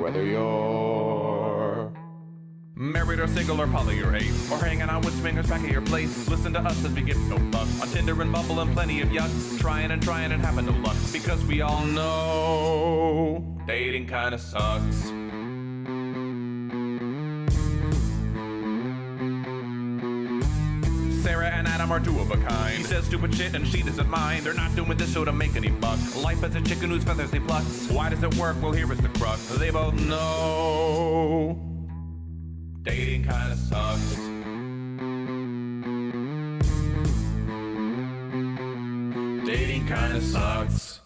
Whether you're married or single or poly or ace, or hanging out with swingers back at your place, listen to us as we give no fuck on Tinder and Bumble and plenty of yucks, trying and having no luck, because we all know dating kinda sucks. Sarah and Adam are two of a kind. He says stupid shit and she doesn't mind. They're not doing this show to make any buck. Life as a chicken whose feathers he plucks. Why does it work? Well, here is the crux. They both know dating kinda sucks. Dating kinda sucks.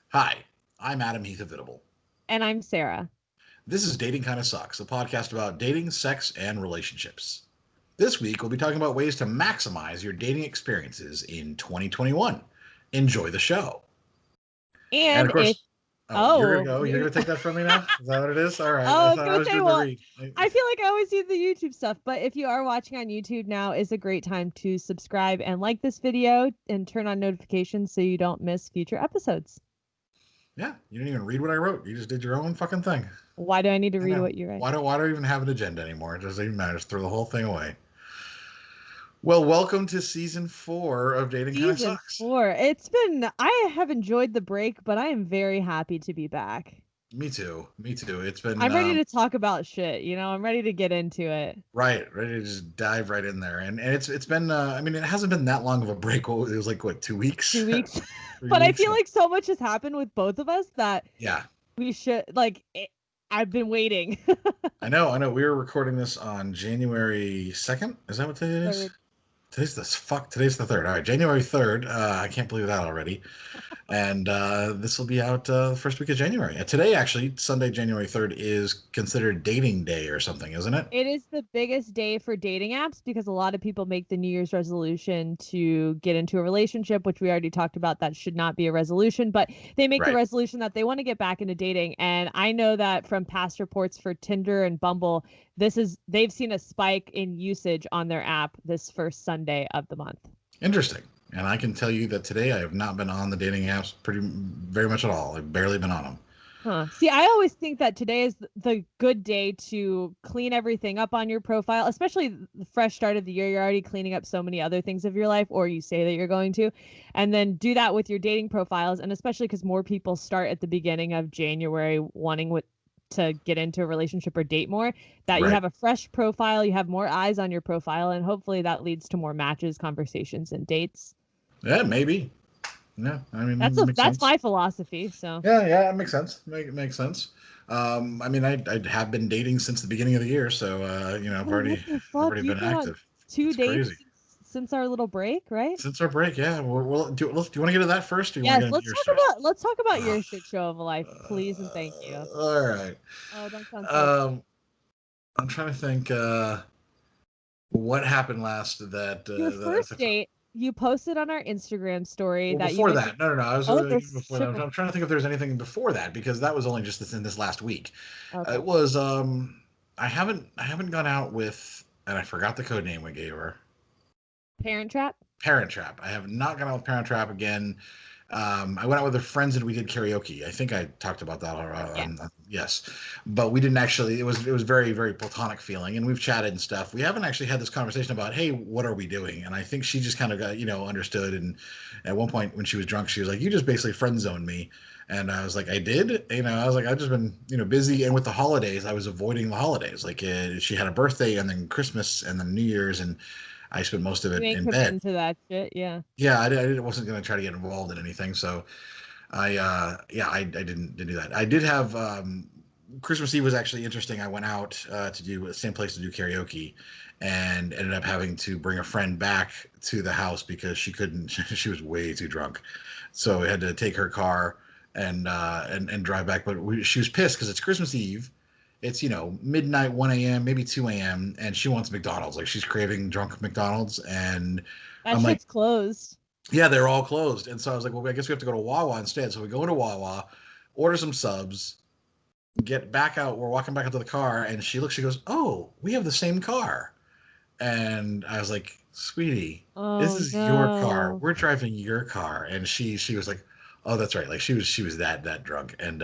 Hi, I'm Adam Heath Avitable. And I'm Sarah. This is Dating Kinda Sucks, a podcast about dating, sex, and relationships. This week, we'll be talking about ways to maximize your dating experiences in 2021. Enjoy the show. And of course, you're going to take that from me now? Is that what it is? All right. I feel like I always do the YouTube stuff, but if you are watching on YouTube, now is a great time to subscribe and like this video and turn on notifications so you don't miss future episodes. Yeah, you didn't even read what I wrote. You just did your own fucking thing. Why do I need to read what you write? Why do I even have an agenda anymore? It doesn't even matter. Just throw the whole thing away. Well, welcome to season 4 of Dating Kinda Sucks. Season 4. I have enjoyed the break, but I am very happy to be back. Me too. It's been. I'm ready to talk about shit. I'm ready to get into it. Right, ready to just dive right in there, and it's been. I mean, it hasn't been that long of a break. It was like what, 2 weeks? 2 weeks. But I feel like so much has happened with both of us that we should I've been waiting. I know. We were recording this on January 2nd. Is that what today is? Today's the 3rd. All right, January 3rd. I can't believe that already. And this will be out the first week of January. Today, actually, Sunday, January 3rd, is considered dating day or something, isn't it? It is the biggest day for dating apps because a lot of people make the New Year's resolution to get into a relationship, which we already talked about. That should not be a resolution, but they make the resolution that they want to get back into dating. And I know that from past reports for Tinder and Bumble, they've seen a spike in usage on their app this first Sunday of the month. Interesting. And I can tell you that today I have not been on the dating apps very much at all. I've barely been on them. Huh. See, I always think that today is the good day to clean everything up on your profile, especially the fresh start of the year. You're already cleaning up so many other things of your life, or you say that you're going to, and then do that with your dating profiles. And especially because more people start at the beginning of January wanting to get into a relationship or date more, that you have a fresh profile, you have more eyes on your profile, and hopefully that leads to more matches, conversations, and dates. Yeah, maybe. Yeah, I mean, that's my philosophy. So yeah, it makes sense. Makes sense. I mean, I have been dating since the beginning of the year, so I've already been active. 2 dates since our little break, right? Since our break, yeah. Well, do you want to get to that first? Or you yes, want to let's talk about your shit show of a life, please and thank you. All right. Oh, don't sound so I'm trying to think what happened last your first date. You posted on our Instagram story that before that. No. I was before that. I'm trying to think if there's anything before that because that was only just in this last week. Okay. It was I haven't gone out with, and I forgot the code name we gave her. Parent Trap. I have not gone out with Parent Trap again. I went out with her friends and we did karaoke. I think I talked about that. Yes, but we didn't actually. It was very, very platonic feeling, and we've chatted and stuff. We haven't actually had this conversation about, hey, what are we doing? And I think she just kind of got understood. And at one point when she was drunk, she was like, you just basically friend zoned me. And I was like, I did. I was like, I've just been busy, and with the holidays, I was avoiding the holidays. Like she had a birthday and then Christmas and then New Year's, and I spent most of it in bed. Into that shit, yeah. Yeah, I wasn't going to try to get involved in anything, so I didn't do that. I did have Christmas Eve was actually interesting. I went out to do the same place to do karaoke, and ended up having to bring a friend back to the house because she couldn't. She was way too drunk, so we had to take her car and drive back. But she was pissed because it's Christmas Eve. It's midnight, 1 a.m., maybe 2 a.m., and she wants McDonald's. Like, she's craving drunk McDonald's, and that shit's closed. Yeah, they're all closed. And so I was like, well, I guess we have to go to Wawa instead. So we go to Wawa, order some subs, get back out. We're walking back out to the car, and she goes, oh, we have the same car. And I was like, sweetie, this is your car. We're driving your car. And she was like, Oh, that's right. Like she was that drunk. And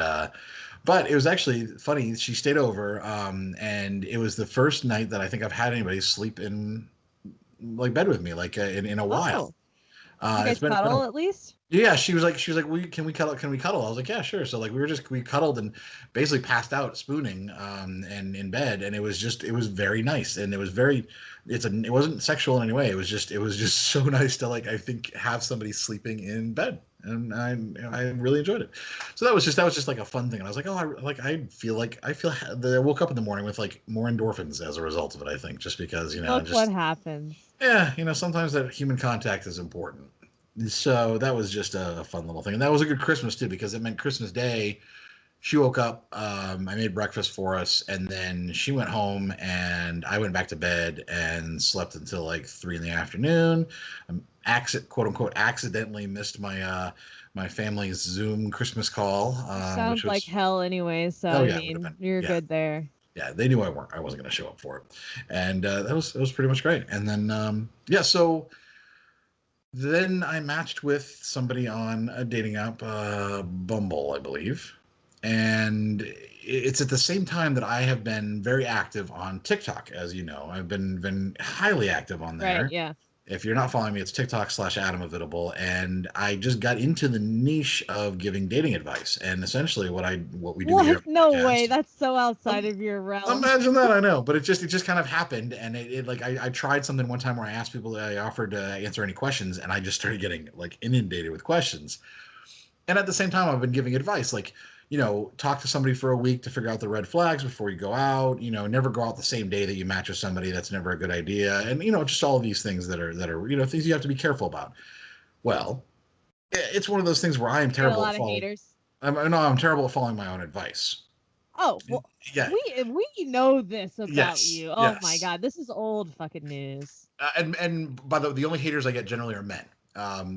but it was actually funny. She stayed over, and it was the first night that I think I've had anybody sleep in like bed with me, like in a while. Oh, you It's guys been a, cuddle at least? yeah, she was like, can we cuddle? Can we cuddle? I was like, yeah, sure. So like we cuddled and basically passed out spooning and in bed, and it was very nice, and it wasn't sexual in any way. It was just so nice to like I think have somebody sleeping in bed, and I really enjoyed it. So that was just like a fun thing, and I was like, oh, I woke up in the morning with like more endorphins as a result of it. I think just because Look what happens. yeah, sometimes that human contact is important. So that was just a fun little thing. And that was a good Christmas too, because it meant Christmas Day. She woke up, I made breakfast for us, and then she went home, and I went back to bed and slept until like 3 in the afternoon. Quote unquote, accidentally missed my family's Zoom Christmas call, which Sounds like was hell anyway, so oh I yeah, it would have mean, been you're yeah good there. yeah, they knew I wasn't going to show up for it, and that was pretty much great. And then yeah, so then I matched with somebody on a dating app, Bumble, I believe. And it's at the same time that I have been very active on TikTok, as you know. I've been highly active on Right, there. yeah. If you're not following me, it's TikTok/Adam Heathavitable, and I just got into the niche of giving dating advice. And essentially, what we do here What? on No the way. podcast. That's so outside of your realm. Imagine that, I know, but it just kind of happened, and it like I tried something one time where I asked people, I offered to answer any questions, and I just started getting like inundated with questions. And at the same time, I've been giving advice, like talk to somebody for a week to figure out the red flags before you go out. Never go out the same day that you match with somebody. That's never a good idea. And just all of these things that are things you have to be careful about. Well, it's one of those things where I am You get a terrible at lot of following. haters. I'm terrible at following my own advice. Oh, well, Yeah. we know this about Yes. you. Oh my Yes. God, this is old fucking news. And by the only haters I get generally are men.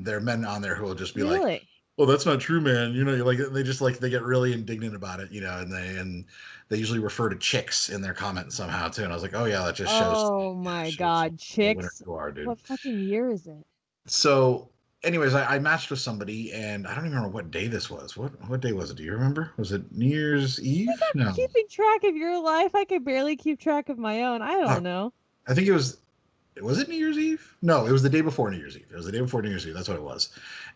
There are men on there who will just be like, Really? "Well, that's not true, man." Like they just like they get really indignant about it, and they usually refer to chicks in their comments somehow too. And I was like, "Oh yeah, that just shows, Oh yeah, my shows God, the winner chicks. you are, dude." What fucking year is it? So, anyways, I matched with somebody, and I don't even remember what day this was. What day was it? Do you remember? Was it New Year's Eve? No. Keeping track of your life. I could barely keep track of my own. I Oh, don't know. I think it was. Was it New Year's Eve? No, it was the day before New Year's Eve. It was the day before New Year's Eve. That's what it was.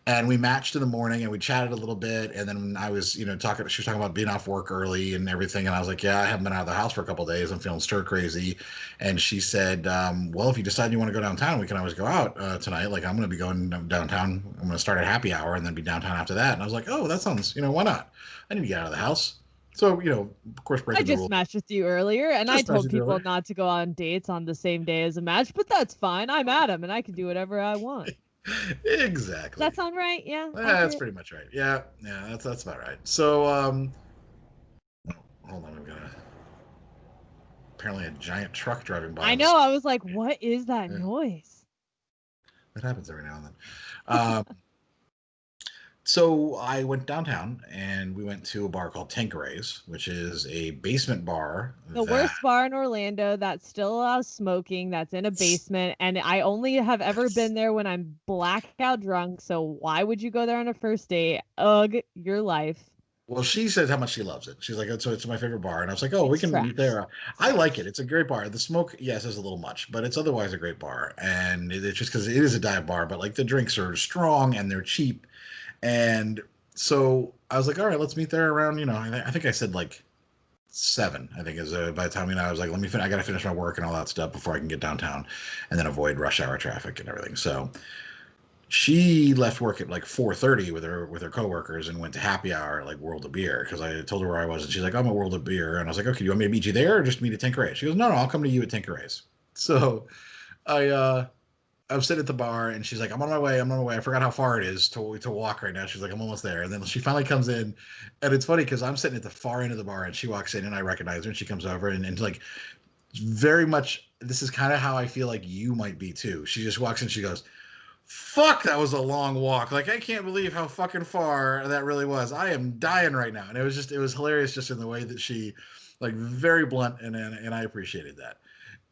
And we matched in the morning, and we chatted a little bit. And then I was, talking. She was talking about being off work early and everything. And I was like, "Yeah, I haven't been out of the house for a couple of days. I'm feeling stir crazy." And she said, "Well, if you decide you want to go downtown, we can always go out tonight. Like I'm going to be going downtown. I'm going to start at happy hour and then be downtown after that." And I was like, "Oh, that sounds, why not? I need to get out of the house." So, of course, I breaking the just rules. matched with you earlier, and I Just told messaged people earlier. not to go on dates on the same day as a match, but that's fine. I'm Adam, and I can do whatever I want. Does Exactly. that sound right? Yeah, Yeah, that's accurate. pretty much right. Yeah, that's about right. So, hold on, we've got apparently a giant truck driving by I on the know. street. I was like, what is that Yeah, noise? that happens every now and then. Um, so I went downtown and we went to a bar called Tanqueray's, which is a basement bar The that worst bar in Orlando that still allows smoking, that's in a basement, and I only have ever been there when I'm blackout drunk. So why would you go there on a first date? Ugh, your life. well, she said how much she loves it. She's like, so it's my favorite bar. And I was like, oh, we It's can meet trash. there. It's I like it. trash. It's a great bar. The smoke, yes, is a little much, but it's otherwise a great bar. And it's just because it is a dive bar, but like the drinks are strong and they're cheap. And so I was like, all right, let's meet there around, I think I said like 7, I think is by the time, I was like, I got to finish my work and all that stuff before I can get downtown and then avoid rush hour traffic and everything. So she left work at like 4:30 with her coworkers and went to happy hour at like World of Beer because I told her where I was and she's like, I'm at World of Beer. And I was like, okay, do you want me to meet you there or just meet at Tanqueray? She goes, no, I'll come to you at Tanqueray's. So I'm sitting at the bar and she's like, I'm on my way. I forgot how far it is to walk right now. She's like, I'm almost there. And then she finally comes in, and it's funny because I'm sitting at the far end of the bar and she walks in and I recognize her and she comes over and like very much this is kind of how I feel like you might be too. She just walks in, she goes, fuck, that was a long walk. Like, I can't believe how fucking far that really was. I am dying right now. And it was hilarious just in the way that she, like, very blunt, and I appreciated that.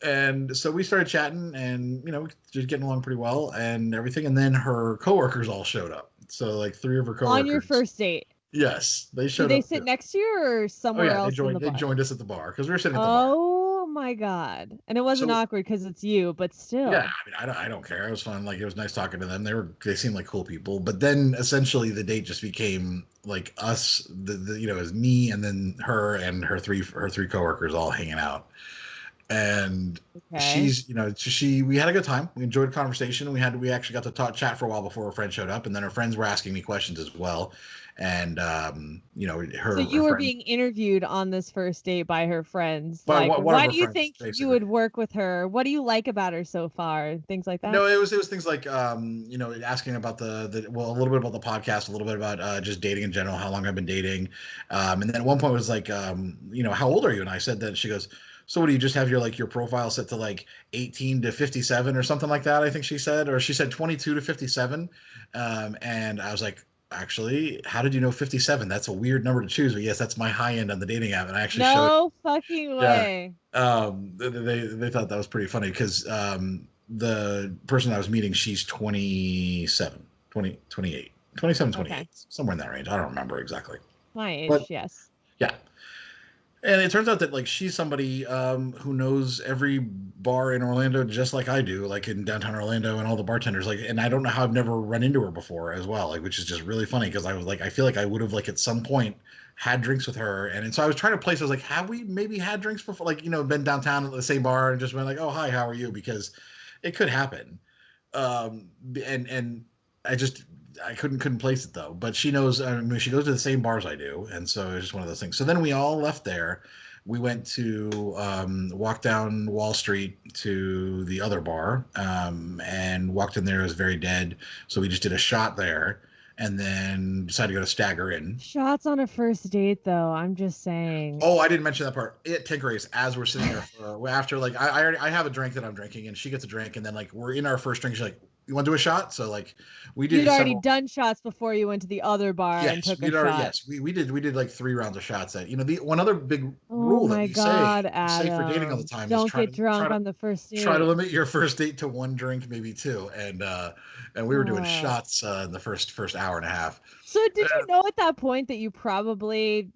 And so we started chatting and, just getting along pretty well and everything. And then her coworkers all showed up. So like 3 of her coworkers. On your first date. Yes, they Do showed they up. sit next to you or Oh somewhere yeah, else in the they bar? joined us at the bar because we were sitting at the bar. Oh my God. And it wasn't So awkward because it's you, but still. yeah, I mean, I don't care. It was fun. Like it was nice talking to them. They seemed like cool people. But then essentially the date just became like us, the it was me and then her and her three coworkers all hanging out. And Okay. we had a good time. We enjoyed the conversation. We actually got to chat for a while before her friend showed up, and then her friends were asking me questions as well. And So her you were friend being interviewed on this first date by her friends. by Like, one of why her do you friends think you basically. would work with her? What do you like about her so far? Things like that. No, it was things like asking about a little bit about the podcast, a little bit about just dating in general, how long I've been dating, and then at one point it was like how old are you? And I said that. She goes, so what do you just have your profile set to like 18 to 57 or something like that? I think she said, or she said 22 to 57, and I was like, actually, how did you know 57? That's a weird number to choose, but yes, that's my high end on the dating app, and I actually showed. No fucking Yeah. way. They thought that was pretty funny because the person I was meeting, she's 27, 20, 28, 27, Okay. 28, somewhere in that range. I don't remember exactly. My age, But yes. yeah. And it turns out that like she's somebody who knows every bar in Orlando just like I do, like in downtown Orlando and all the bartenders. Like, and I don't know how I've never run into her before as well. Like, which is just really funny because I was like, I feel like I would have like at some point had drinks with her, and so I was trying to place. I was like, have we maybe had drinks before? Like, been downtown at the same bar and just been like, oh hi, how are you? Because it could happen. And I couldn't place it though. But she knows. I mean, she goes to the same bars I do, and so it's just one of those things. So then we all left there. We went to walk down Wall Street to the other bar, and walked in there. It was very dead, so we just did a shot there, and then decided to go to Stagger Inn. Shots on a first date, though. I'm just saying. Oh, I didn't mention that part. At Tinkery's, as we're sitting there after, like, I have a drink that I'm drinking, and she gets a drink, and then like we're in our first drink. She's like, "You want to do a shot?" So like, we You'd did already several. done shots before you went to the other bar and Yes, took a shot. we did like 3 rounds of shots. That the one other big Oh rule that my God, we say for dating all the Adam. time is Don't get drunk on the first try to date. limit your first date to 1 drink, maybe 2, and we were doing Uh, shots in the first hour and a half. so did you know at that point that you probably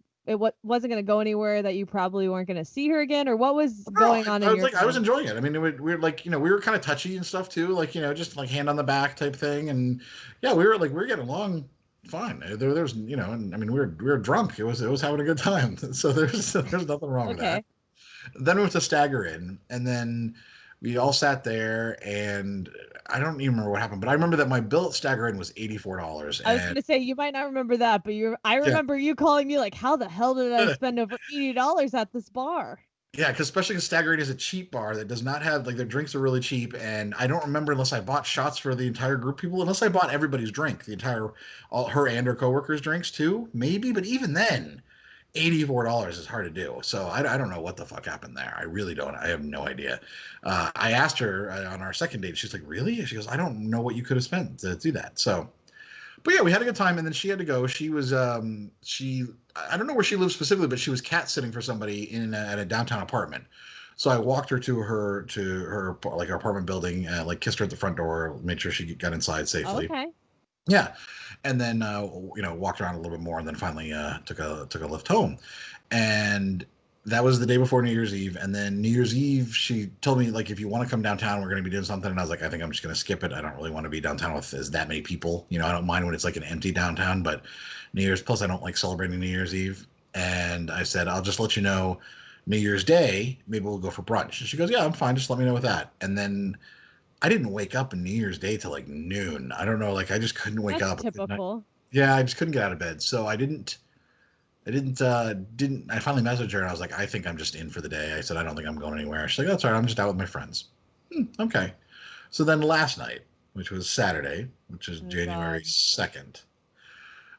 wasn't going to go anywhere, that you probably weren't going to see her again, or what was No, going on I in was your like, I was mind? enjoying it. I mean, we were like, we were kind of touchy and stuff too, like, just like hand on the back type thing, and yeah, we were getting along fine. There's, and I mean, we were drunk. It was having a good time. So there's nothing wrong with that. Okay. Then we went to Stagger Inn, and then we all sat there, and I don't even remember what happened, but I remember that my bill at Stagger Inn was $84, I was and going to say you might not remember that, but I yeah. remember you calling me like, "How the hell did I spend over $80 at this bar?" Yeah, because especially because Stagger Inn is a cheap bar that does not have like their drinks are really cheap, and I don't remember unless I bought shots for the entire group of people, unless I bought everybody's drink, all her and her coworkers' drinks too, maybe. But even then, $84 is hard to do. So I don't know what the fuck happened there. I really don't. I have no idea. I asked her on our second date. She's like, "Really?" She goes, "I don't know what you could have spent to do that." So but yeah, we had a good time, and then she had to go. She was she I don't know where she lives specifically, but she was cat sitting for somebody at a downtown apartment. So I walked her to her like her apartment building, like kissed her at the front door, made sure she got inside Oh, safely. okay. Yeah, and then walked around a little bit more, and then finally took a lift home, and that was the day before New Year's Eve. And then New Year's Eve, she told me like, if you want to come downtown, we're going to be doing something. And I was like, I think I'm just going to skip it. I don't really want to be downtown with that many people. I don't mind when it's like an empty downtown, but New Year's, plus I don't like celebrating New Year's Eve. And I said, I'll just let you know New Year's Day, maybe we'll go for brunch. And she goes, yeah, I'm fine. Just let me know with that. And then I didn't wake up on New Year's Day till like noon. I don't know. Like I just couldn't wake That's up. typical. Yeah, I just couldn't get out of bed. So I didn't I finally messaged her and I was like, I think I'm just in for the day. I said, I don't think I'm going anywhere. She's like, that's all right, I'm just out with my friends. Okay. So then last night, which was Saturday, which is Oh January God. 2nd,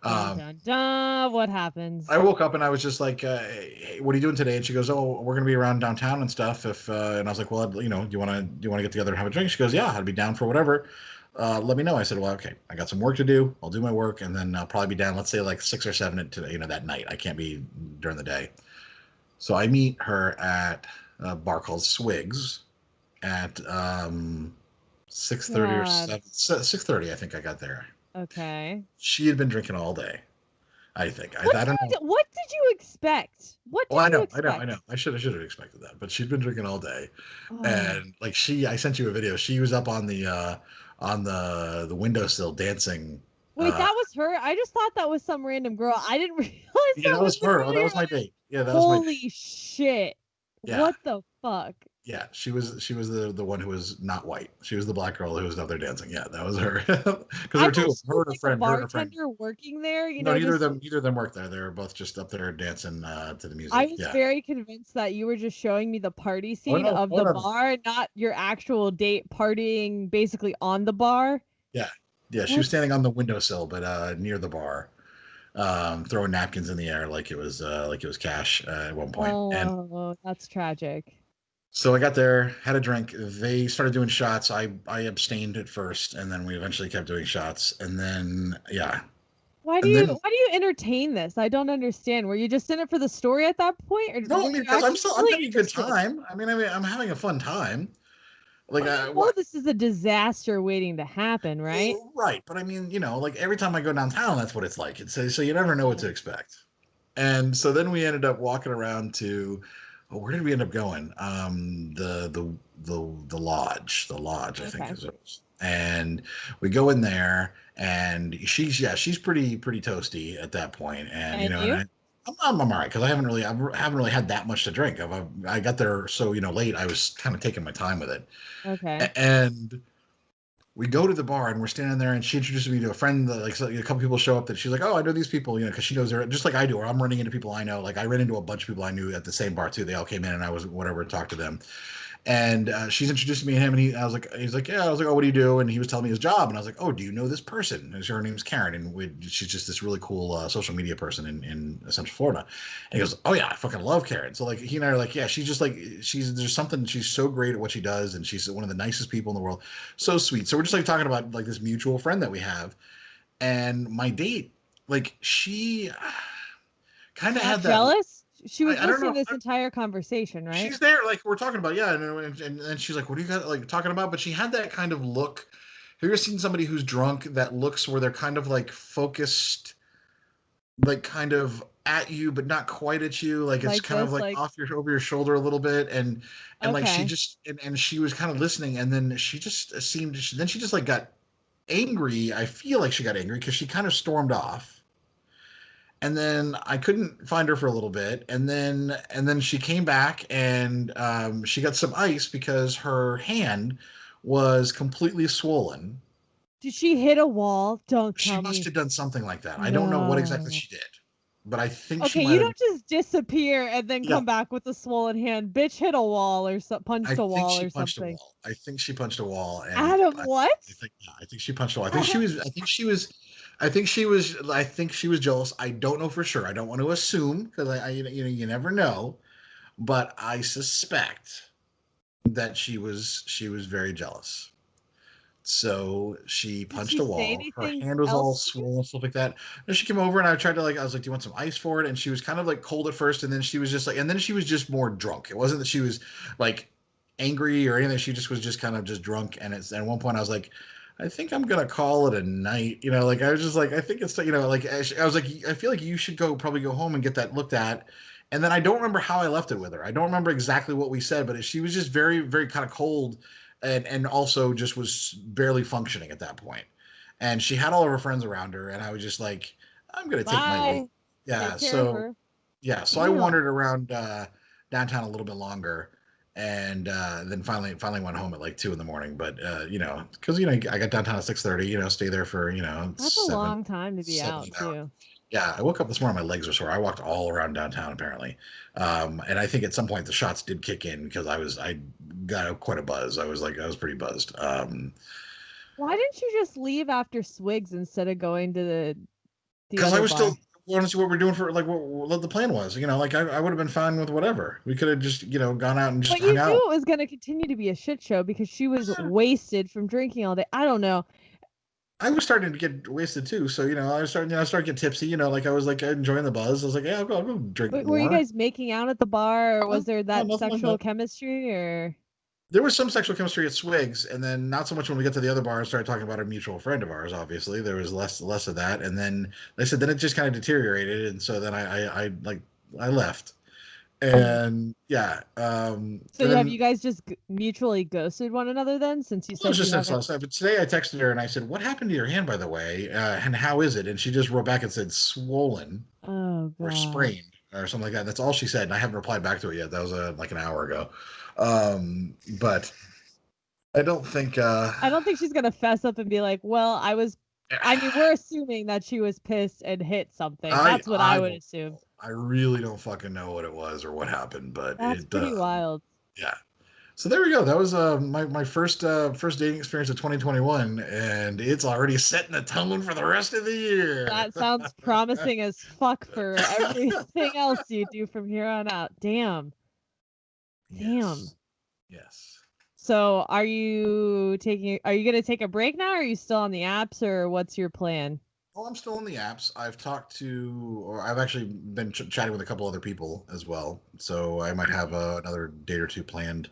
Dun um, dun dun. What I happens? woke up and I was just like, hey, what are you doing today? And she goes, oh, we're going to be around downtown and stuff. And I was like, well, do you want to get together and have a drink? She goes, yeah, I'd be down for whatever. Let me know. I said, well, okay, I got some work to do. I'll do my work. And then I'll probably be down, let's say like 6 or 7 that night. I can't be during the day. So I meet her at a bar called Swigs at 6:30 or God. 7, 6:30. I think I got there. Okay. She had been drinking all day. I think. I don't know. What did you expect? What Well, did I you know. expect? I should have expected that, but she'd been drinking all day, Oh. and like I sent you a video. She was up on the windowsill dancing. Wait, that was her? I just thought that was some random girl. I didn't realize Yeah, that that was was the her. girl Oh, that you're was my like, date. Yeah, that was my date. holy shit. Yeah, What the fuck? yeah. She was the one who was not white. She was the black girl who was up there dancing. Yeah, that was her. Because there I were two thought of she them, was her and her like a friend. Her and her friend. bartender working there, No, just neither of them worked there. They were both just up there dancing to the I music. was Yeah. very convinced that you were just showing me the party Oh scene no. of Oh the no. bar, not your actual date partying basically on the bar. Yeah. Yeah. She was What? standing on the windowsill, but near the bar, throwing napkins in the air like it was cash at one point. And Oh, that's tragic. so I got there, had a drink. They started doing shots. I abstained at first, and then we eventually kept doing shots. And then yeah, and then Why do you entertain this? I don't understand. Were you just in it for the story at that point, or no, I were mean you because actually I'm really having a good interested? time. I'm having a fun time. Like But you know this is a disaster waiting to happen, right? right, but I mean like every time I go downtown, that's what it's like. It's so you never know what to expect. And so then we ended up walking around to, oh, where did we end up going? The lodge, I think Okay. is it was. And we go in there, and she's pretty toasty at that point, and And you? I'm all right because I haven't really had that much to drink. I got there so late. I was kind of taking my time with it, Okay. and we go to the bar and we're standing there, and she introduces me to a friend that, like, so a couple people show up that she's like, oh, I know these people, because she knows they're just like I do, or I'm running into people I know. Like I ran into a bunch of people I knew at the same bar too. They all came in, and I was whatever talked to them, and she's introducing me to him, and he's like, yeah. I was like, oh, what do you do? And he was telling me his job, and I was like, oh, do you know this person? And her name's Karen, and she's just this really cool social media person in Central Florida. And he goes, oh yeah, I fucking love Karen. So like he and I are like, yeah, she's just like there's something, she's so great at what she does, and she's one of the nicest people in the world, so sweet. So we're just like talking about like this mutual friend that we have, and my date, like she kind of Not had that. jealous? She was I don't listening know. to this entire conversation, right? She's there, like we're talking about, yeah, and she's like, "What are you guys like talking about?" But she had that kind of look. Have you ever seen somebody who's drunk that looks where they're kind of like focused, like kind of at you, but not quite at you, like it's Like kind of this, like like, off over your shoulder a little bit, and like she okay. just and she was kind of listening, and then she just seemed then she just like got angry. I feel like she got angry because she kind of stormed off, and then I couldn't find her for a little bit, and then she came back, and she got some ice because her hand was completely swollen. Did she hit a wall? Don't She tell must me. have done something like that. I don't know what exactly No. she did, but I think she Okay, might you have. don't just disappear and then Yeah, come back with a swollen hand. Bitch hit a wall or I punched a think wall she or punched a something. wall. I think she punched a wall, and Adam, what? I think she punched a wall. I think she was. I think she was jealous. I don't know for sure. I don't want to assume because you never know, but I suspect that she was very jealous. So she Did punched she a say wall. Her anything hand was all else to you? swollen, stuff like that. And she came over, and I tried to, like, I was like, "Do you want some ice for it?" And she was kind of like cold at first, and then she was just like, and then she was just more drunk. It wasn't that she was like angry or anything. She just was just kind of just drunk. And at one point I was like, I think I'm gonna call it a night. Like I was just like, I think it's like I was like, I feel like you should probably go home and get that looked at. And then I don't remember how I left it with her. I don't remember exactly what we said, but she was just very, very kind of cold, and also just was barely functioning at that point. And she had all of her friends around her, and I was just like, I'm gonna take my leave. Bye. Yeah. Take care of So her. yeah, so I Damn. wandered around downtown a little bit longer, and then finally went home at like 2 in the morning. But because I got downtown at 6:30. Stay there for That's a seven, long time to be seven, out 8 hours. too. Yeah, I woke up this morning, my legs were sore. I walked all around downtown apparently, and I think at some point the shots did kick in because I got quite a buzz. I was pretty buzzed. Why didn't you just leave after Swigs instead of going to the Because I other was bar? still wanting to see what we're doing for like what the plan was. Like I would have been fine with whatever. We could have just gone out and just But hung you out. knew it was going to continue to be a shit show because she was wasted from drinking all day. I don't know. I was starting to get wasted too, so I was starting, I started to get tipsy. Like I was like enjoying the buzz. I was like, yeah, I'll go drink Were you more. guys making out at the bar, or No, was there no, that nothing like sexual that. chemistry, or? There was some sexual chemistry at Swigs, and then not so much when we get to the other bar and started talking about a mutual friend of ours. Obviously, there was less of that, and then they said then it just kind of deteriorated, and so then I left, and yeah, So have you guys just mutually ghosted one another then? Since you it was said you just since haven't. last night. But today I texted her and I said, "What happened to your hand, by the way? And how is it?" And she just wrote back and said, "Swollen Oh or God. sprained or something like that." That's all she said, and I haven't replied back to it yet. That was like an hour ago. But I don't think. I don't think she's gonna fess up and be like, "Well, I was." I mean, we're assuming that she was pissed and hit something. That's what I would assume. I really don't fucking know what it was or what happened, but That's it pretty wild. yeah. So there we go. That was my first dating experience of 2021, and it's already setting the tone for the rest of the year. That sounds promising as fuck for everything else you do from here on out. Damn. Damn. Yes. So are you gonna take a break now? Or are you still on the apps, or what's your plan? Well, I'm still in the apps. I've actually been chatting with a couple other people as well. So I might have another date or two planned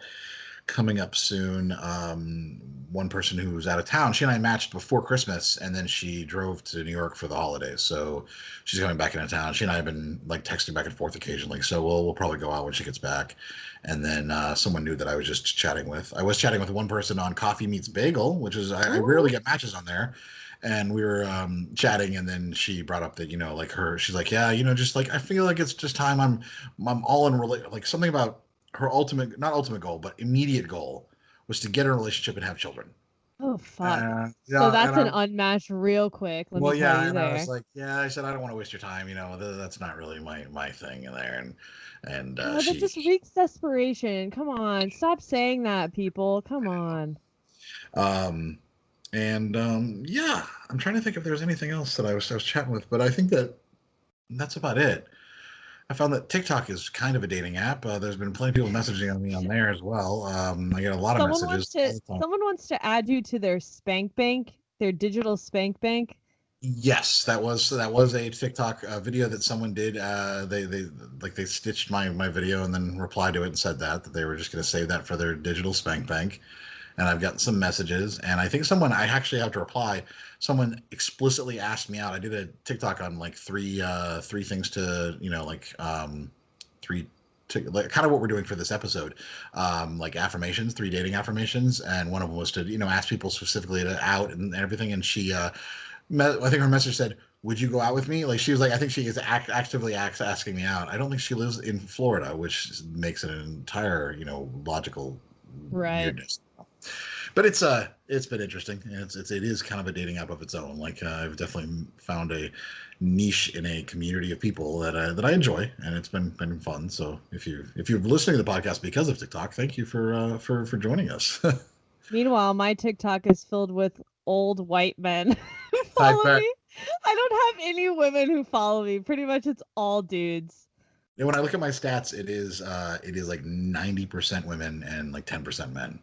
coming up soon. One person who's out of town, she and I matched before Christmas, and then she drove to New York for the holidays. So she's coming back into town. She and I have been like texting back and forth occasionally. So we'll probably go out when she gets back. And then someone new that I was just chatting with. I was chatting with one person on Coffee Meets Bagel, which is I rarely get matches on there. And we were chatting, and then she brought up that she's like, yeah, just like I feel like it's just time I'm all in like something about her not ultimate goal, but immediate goal was to get in a relationship and have children. Oh fuck. So Yeah, that's an unmatched real quick, let me well, tell yeah, you and I was there. like, yeah, I said I don't want to waste your time. That's not really my thing in there, and Oh, that just reeks desperation. Come on. Stop saying that, people. Come on. um yeah, I'm trying to think if there's anything else that I was chatting with, but I think that's about it. I found that TikTok is kind of a dating app. There's been plenty of people messaging on me on there as well. I get a lot of messages all the time. Someone wants to add you to their spank bank, their digital spank bank. Yes, that was a TikTok video that someone did. They stitched my video and then replied to it and said that they were just going to save that for their digital spank bank. And I've gotten some messages, and I think I actually have to reply. Someone explicitly asked me out. I did a TikTok on like three things to three. Like, kind of what we're doing for this episode, like affirmations, 3 dating affirmations, and one of them was to ask people specifically to out and everything. And she I think her message said, "Would you go out with me?" Like she was like, I think she is actively asking me out. I don't think she lives in Florida, which makes it an entire logical Right. weirdness. But it's been interesting. It is kind of a dating app of its own. Like I've definitely found a niche in a community of people that I enjoy, and it's been fun. So if you're listening to the podcast because of TikTok, thank you for joining us. Meanwhile, my TikTok is filled with old white men who I follow bet. me. I don't have any women who follow me. Pretty much it's all dudes. Yeah, when I look at my stats, it is like 90% women and like 10% men.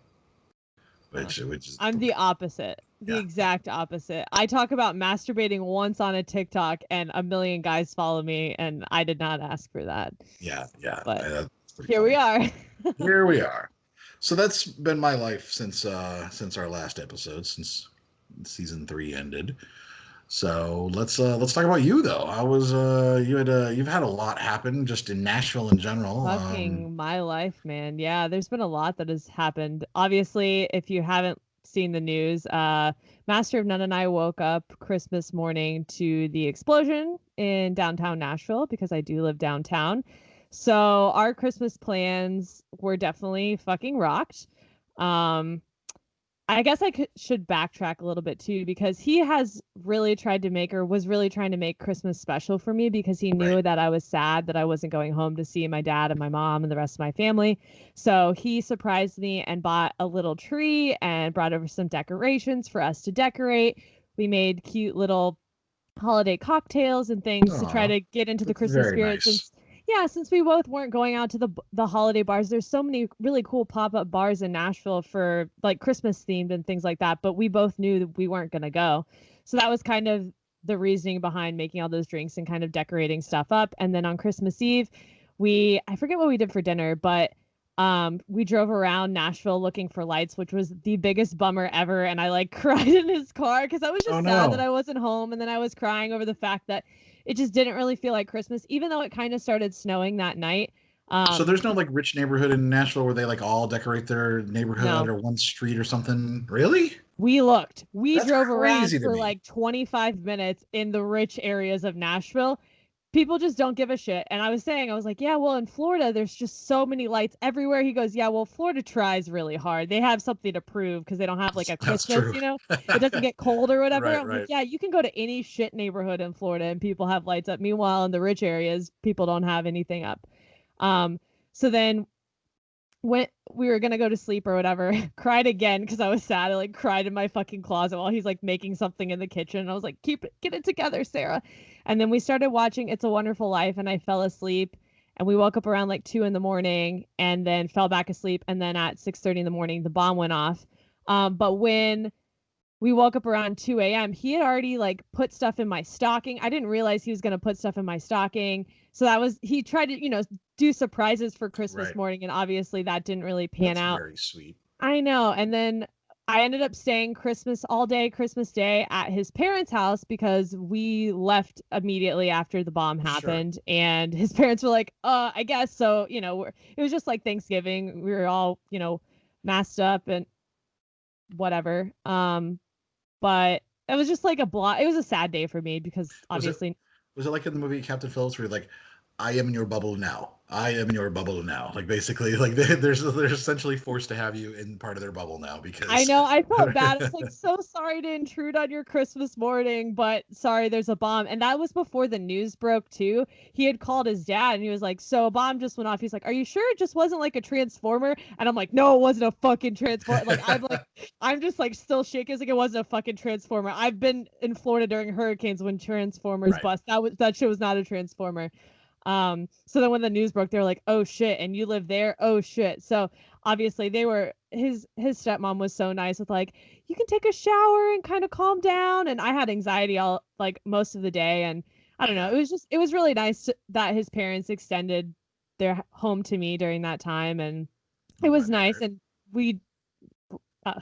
Which is I'm the opposite. The yeah. exact opposite. I talk about masturbating once on a TikTok and a million guys follow me, and I did not ask for that. Yeah. But That's here we are. Here we are. So that's been my life since our last episode, since season 3 ended. So let's talk about you though. How was you've had a lot happen just in Nashville in general. Fucking my life, man. Yeah, there's been a lot that has happened. Obviously, if you haven't seen the news, Master of None and I woke up Christmas morning to the explosion in downtown Nashville because I do live downtown. So our Christmas plans were definitely fucking rocked. Um, I guess should backtrack a little bit too, because he has really tried to make, or was really trying to make, Christmas special for me, because he knew Right. that I was sad that I wasn't going home to see my dad and my mom and the rest of my family. So he surprised me and bought a little tree and brought over some decorations for us to decorate. We made cute little holiday cocktails and things to try Aw, to get into the that's Christmas very spirit, nice. since we both weren't going out to the holiday bars. There's so many really cool pop-up bars in Nashville for like Christmas themed and things like that, but we both knew that we weren't going to go. So that was kind of the reasoning behind making all those drinks and kind of decorating stuff up. And then on Christmas Eve, I forget what we did for dinner, but We drove around Nashville looking for lights, which was the biggest bummer ever. And I like cried in his car because I was just sad that I wasn't home. And then I was crying over the fact that it just didn't really feel like Christmas, even though it kind of started snowing that night. So there's no like rich neighborhood in Nashville where they like all decorate their neighborhood or one street or something. Really? We looked. We That's drove around crazy to for me. like 25 minutes in the rich areas of Nashville. People just don't give a shit. And I was like, yeah, well, in Florida, there's just so many lights everywhere. He goes, yeah, well, Florida tries really hard. They have something to prove because they don't have like a That's Christmas, true. you know, it doesn't get cold or whatever. Right, I'm like, right. yeah, you can go to any shit neighborhood in Florida and people have lights up. Meanwhile, in the rich areas, people don't have anything up. So then when we were gonna go to sleep or whatever, cried again because I was sad. I like cried in my fucking closet while he's like making something in the kitchen. I was like, get it together, Sarah. And then we started watching It's a Wonderful Life, and I fell asleep. And we woke up around like 2 a.m. and then fell back asleep. And then at 6:30 a.m, the bomb went off. But when we woke up around 2 a.m. He had already like put stuff in my stocking. I didn't realize he was going to put stuff in my stocking. So he tried to, do surprises for Christmas morning. And obviously that didn't really pan out. Very sweet. I know. And then I ended up staying all day Christmas Day at his parents' house because we left immediately after the bomb happened. Sure. And his parents were like, I guess so. It was just like Thanksgiving. We were all, masked up and whatever. But it was just like it was a sad day for me because obviously. Was it like in the movie Captain Phillips where you're like, I am in your bubble now. I am in your bubble now. Like basically, like they're essentially forced to have you in part of their bubble now because I know I felt bad. It's like, so sorry to intrude on your Christmas morning, but sorry, there's a bomb. And that was before the news broke too. He had called his dad and he was like, so a bomb just went off. He's like, are you sure it just wasn't like a transformer? And I'm like, no, it wasn't a fucking transformer. I'm just like still shaking. It's like it wasn't a fucking transformer. I've been in Florida during hurricanes when transformers bust. That shit was not a transformer. So then when the news broke, they were like, oh shit, and you live there? Oh shit. So obviously his stepmom was so nice with like, you can take a shower and kind of calm down. And I had anxiety all like most of the day. And I don't know, it was really nice that his parents extended their home to me during that time. And it was nice. And I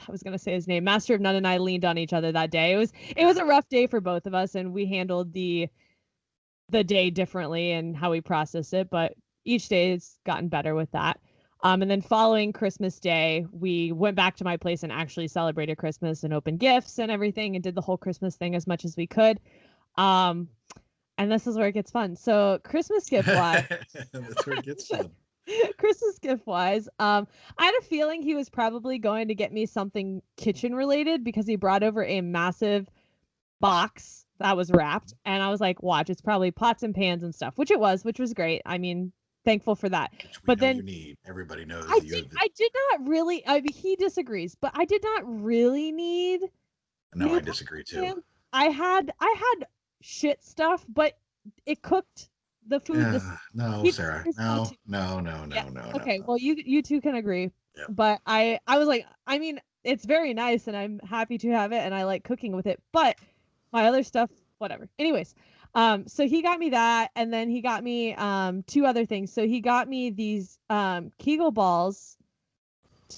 was going to say his name, Master of None and I leaned on each other that day. It was a rough day for both of us. And we handled the day differently and how we process it, but each day has gotten better with that. And then following Christmas Day, we went back to my place and actually celebrated Christmas and opened gifts and everything and did the whole Christmas thing as much as we could. And this is where it gets fun. So Christmas gift wise, that's where it gets fun. Christmas gift wise, I had a feeling he was probably going to get me something kitchen related because he brought over a massive box that was wrapped, and I was like, watch, it's probably pots and pans and stuff, which was great. I mean, thankful for that. But then everybody knows I did not really, I mean, he disagrees, but I did not really need. No, I disagree too. I had shit stuff, but it cooked the food. No, Sarah. No. Okay, well, you two can agree. Yeah. But I was like, I mean, it's very nice and I'm happy to have it and I like cooking with it, but my other stuff, whatever. Anyways, so he got me that, and then he got me 2 other things. So he got me these Kegel balls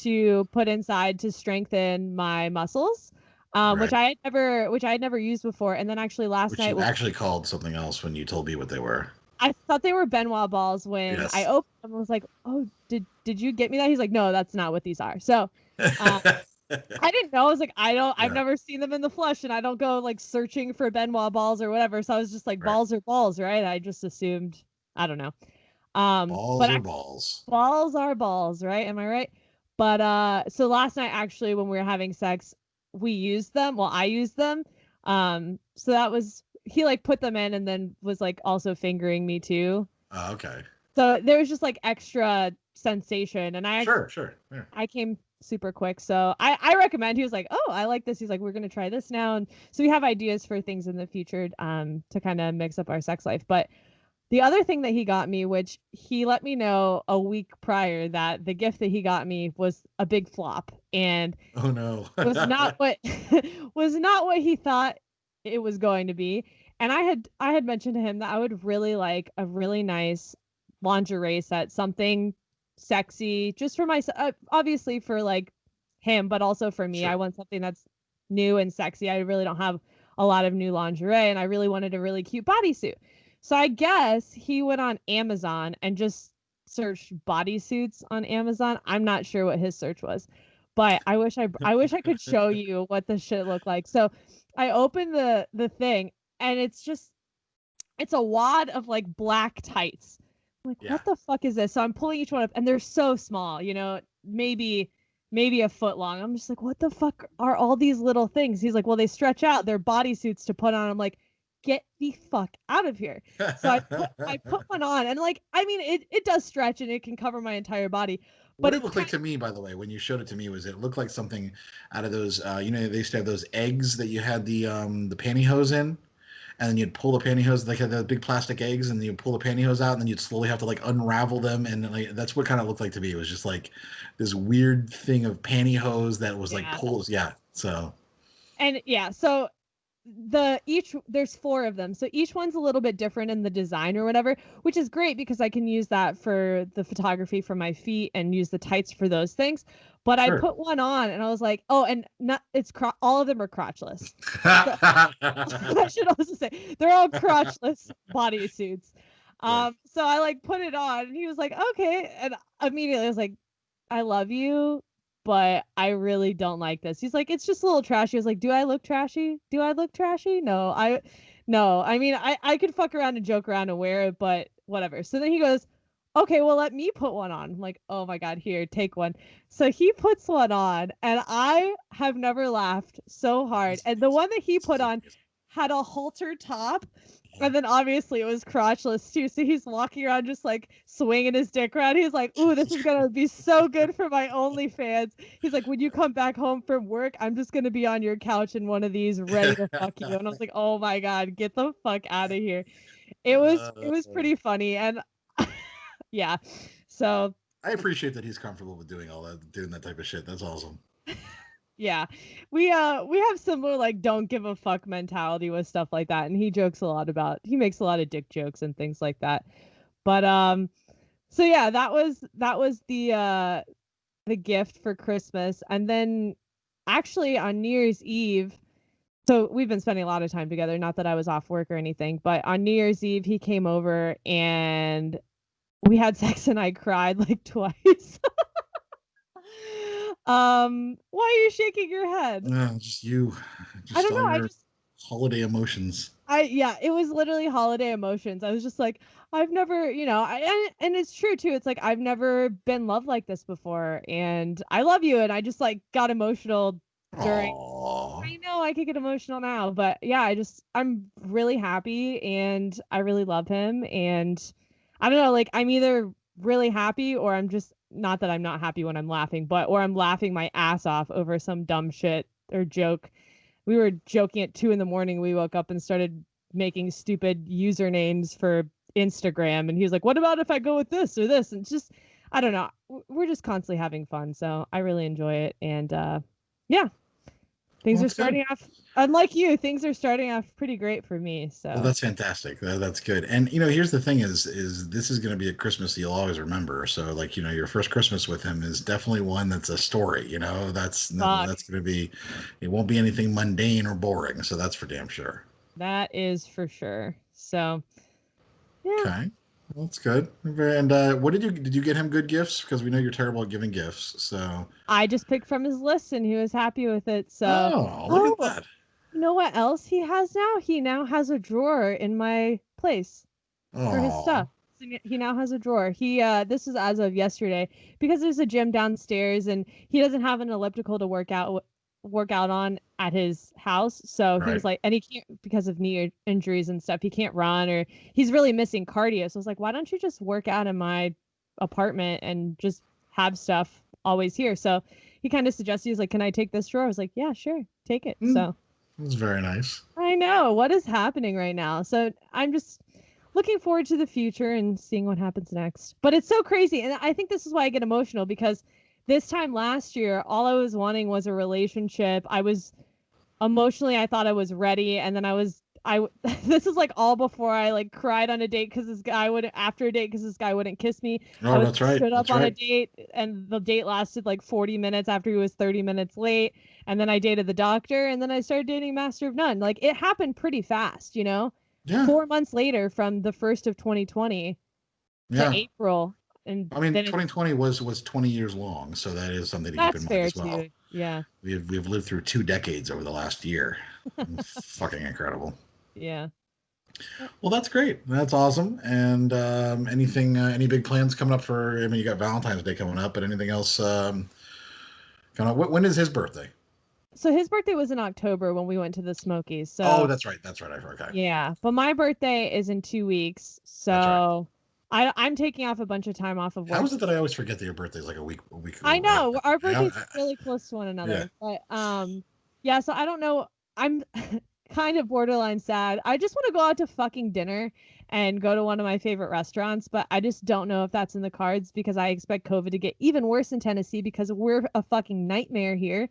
to put inside to strengthen my muscles, which I had never used before. And then actually last night, you actually called something else when you told me what they were. I thought they were Benoit balls when I opened them. I was like, oh, did you get me that? He's like, no, that's not what these are. So. I didn't know. I was like, I've never seen them in the flesh, and I don't go like searching for Benoit balls or whatever. So I was just like, balls are balls, right? I just assumed, I don't know. Balls are balls, right? Am I right? But so last night actually, when we were having sex, we used them. Well, I used them. So that was, he like put them in and then was like also fingering me too. Oh, okay. So there was just like extra sensation, and sure. Yeah. I came super quick, so I recommend. He was like, oh, I like this. He's like, we're gonna try this now, and so we have ideas for things in the future to kind of mix up our sex life. But the other thing that he got me, which he let me know a week prior, that the gift that he got me was a big flop, and oh no, was not what he thought it was going to be. And I had mentioned to him that I would really like a really nice lingerie set, something sexy, just for myself, obviously for like him, but also for me. Sure. I want something that's new and sexy. I really don't have a lot of new lingerie, and I really wanted a really cute bodysuit. So I guess he went on Amazon and just searched bodysuits on Amazon. I'm not sure what his search was, but I wish I could show you what the shit looked like. So I opened the thing, and it's a wad of like black tights. I'm like, Yeah. what the fuck is this? So I'm pulling each one up, and they're so small, maybe a foot long. I'm just like, what the fuck are all these little things? He's like, well, they stretch out. They're bodysuits to put on. I'm like, get the fuck out of here. So I put one on, and like, I mean, it does stretch and it can cover my entire body. What But it looked like to me, by the way, when you showed it to me, was it looked like something out of those. They used to have those eggs that you had the pantyhose in, and then you'd pull the pantyhose. They had the big plastic eggs, and you'd pull the pantyhose out, and then you'd slowly have to like unravel them, and like that's what kind of looked like to me. It was just like this weird thing of pantyhose that was like pulls. Yeah. So. And yeah, so there's 4 of them, so each one's a little bit different in the design or whatever, which is great because I can use that for the photography for my feet and use the tights for those things. But Sure. I put one on and I was like, oh, and not all of them are crotchless. I should also say they're all crotchless bodysuits. So I like put it on, and he was like, okay, and immediately I was like, I love you, but I really don't like this. He's like, it's just a little trashy. I was like, do I look trashy? Do I look trashy? No. I mean, I could fuck around and joke around and wear it, but whatever. So then he goes, okay, well, let me put one on. I'm like, oh my God, here, take one. So he puts one on, and I have never laughed so hard. And the one that he put on had a halter top. And then obviously it was crotchless too. So he's walking around just like swinging his dick around. He's like, ooh, this is going to be so good for my OnlyFans. He's like, when you come back home from work, I'm just going to be on your couch in one of these ready to fuck you. And I was like, oh my God, get the fuck out of here. It was pretty funny. And yeah, so. I appreciate that he's comfortable with doing that type of shit. That's awesome. Yeah, we have similar like don't give a fuck mentality with stuff like that, and he makes a lot of dick jokes and things like that. But so yeah, that was the gift for Christmas. And then actually on New Year's Eve, so we've been spending a lot of time together, not that I was off work or anything, but on New Year's Eve he came over and we had sex and I cried like twice. Why are you shaking your head? Just you. I don't know. Holiday emotions. It was literally holiday emotions. I was just like, I've never, and it's true too. It's like I've never been loved like this before, and I love you. And I just like got emotional during. Aww. I know I could get emotional now, but yeah, I'm really happy, and I really love him, and I don't know, like I'm either really happy or I'm just. Not that I'm not happy when I'm laughing, or I'm laughing my ass off over some dumb shit or joke. We were joking at 2 a.m. We woke up and started making stupid usernames for Instagram. And he was like, what about if I go with this or this? And it's just, I don't know. We're just constantly having fun. So I really enjoy it. And yeah, things are starting off, unlike you, things are starting off pretty great for me. So well, that's fantastic. That's good. And here's the thing: is this is going to be a Christmas you'll always remember. So like your first Christmas with him is definitely one that's a story. That's going to be. It won't be anything mundane or boring. So that's for damn sure. That is for sure. So yeah. Okay. Well, that's good. And what did you get him good gifts? Because we know you're terrible at giving gifts. So I just picked from his list and he was happy with it. So look at that. You know what else he has now? He now has a drawer in my place for his stuff. So he now has a drawer. He this is as of yesterday because there's a gym downstairs and he doesn't have an elliptical to work out on at his house. So he was like, and he can't because of knee injuries and stuff. He can't run or he's really missing cardio. So I was like, why don't you just work out in my apartment and just have stuff always here? So he kind of suggested, he's like, can I take this drawer? I was like, yeah, sure, take it. So that's very nice. I know what is happening right now. So I'm just looking forward to the future and seeing what happens next. But it's so crazy. And I think this is why I get emotional because this time last year, all I was wanting was a relationship. I was emotionally, I thought I was ready. And then I was this is like all before I like cried on a date because this guy wouldn't after a date because this guy wouldn't kiss me. Oh, I was that's right. stood up That's on a right. date and the date lasted like 40 minutes after he was 30 minutes late. And then I dated the doctor and then I started dating Master of None. Like it happened pretty fast, you know? Yeah. 4 months later from the 1st of 2020 to Yeah. April. And I mean, then 2020 was 20 years long, so that is something to keep that's in mind fair as well. too. Yeah. We've lived through 2 decades over the last year. Fucking incredible. Yeah. Well, that's great. That's awesome. And any big plans coming up for? I mean, you got Valentine's Day coming up, but anything else coming up? When is his birthday? So his birthday was in October when we went to the Smokies. So Oh, that's right. That's right. I forgot. yeah, but my birthday is in 2 weeks. That's right. So I'm taking off a bunch of time off of work. How is it that I always forget that your birthday is like a week? I know our birthdays I- are really close to one another. Yeah. But yeah, so I don't know. I'm kind of borderline sad. I just want to go out to fucking dinner and go to one of my favorite restaurants, but I just don't know if that's in the cards because I expect COVID to get even worse in Tennessee because we're a fucking nightmare here.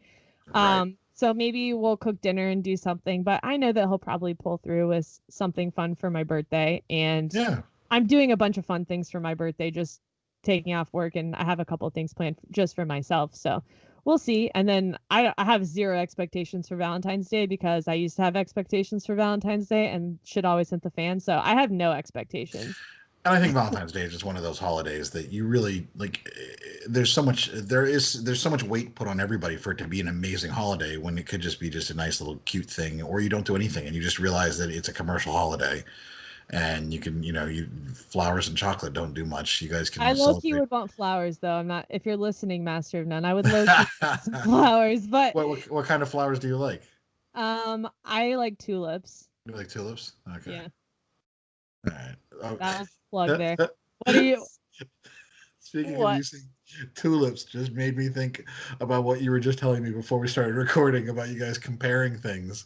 Right. So maybe we'll cook dinner and do something, but I know that he'll probably pull through with something fun for my birthday. And Yeah. I'm doing a bunch of fun things for my birthday, just taking off work, and I have a couple of things planned just for myself. So we'll see. And then I have zero expectations for Valentine's Day because I used to have expectations for Valentine's Day and shit always hit the fan. So I have no expectations. And I think Valentine's Day is just one of those holidays that you really like. There's so much weight put on everybody for it to be an amazing holiday when it could just be just a nice little cute thing, or you don't do anything and you just realize that it's a commercial holiday, and you can flowers and chocolate don't do much. You guys can I low-key celebrate. would want flowers though. I'm not, if you're listening, Master of None, I would low-key want some flowers, but what kind of flowers do you like? I like tulips. You like tulips? Okay. Yeah. All right. Oh. That was a plug there. What are you? Speaking What? of using tulips, just made me think about what you were just telling me before we started recording about you guys comparing things.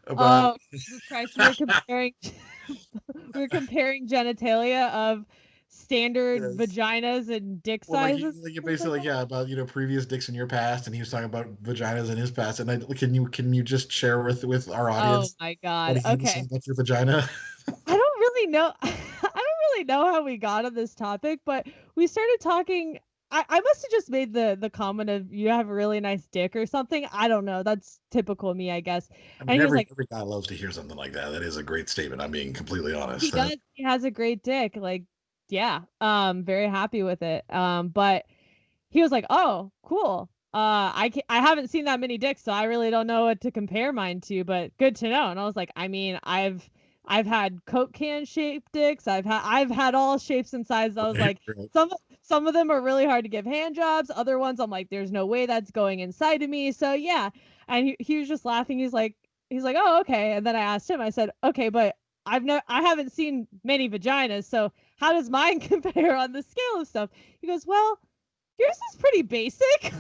About Oh, Jesus Christ! We're comparing genitalia of standard yes. vaginas and dick Well, like sizes. you basically about previous dicks in your past, and he was talking about vaginas in his past. And can you just share with our Oh audience my what God. he had to say Okay. about your vagina? I don't really know. I don't really know how we got on this topic, but we started talking. I must have just made the comment of you have a really nice dick or something. I don't know. That's typical me, I guess. I And mean, he was like, every guy loves to hear something like that. That is a great statement. I'm being completely he honest. does. He has a great dick. Like, yeah. Very happy with it. But he was like, "Oh, cool. I haven't seen that many dicks, so I really don't know what to compare mine to, but good to know." And I was like, "I mean, I've had Coke can shaped dicks. I've had all shapes and sizes." I was Right, like, right. some of them are really hard to give hand jobs. Other ones, I'm like, there's no way that's going inside of me. So yeah. And he was just laughing. He's like, "Oh, okay." And then I asked him. I said, "Okay, but I haven't seen many vaginas, so how does mine compare on the scale of stuff?" He goes, "Well, yours is pretty basic."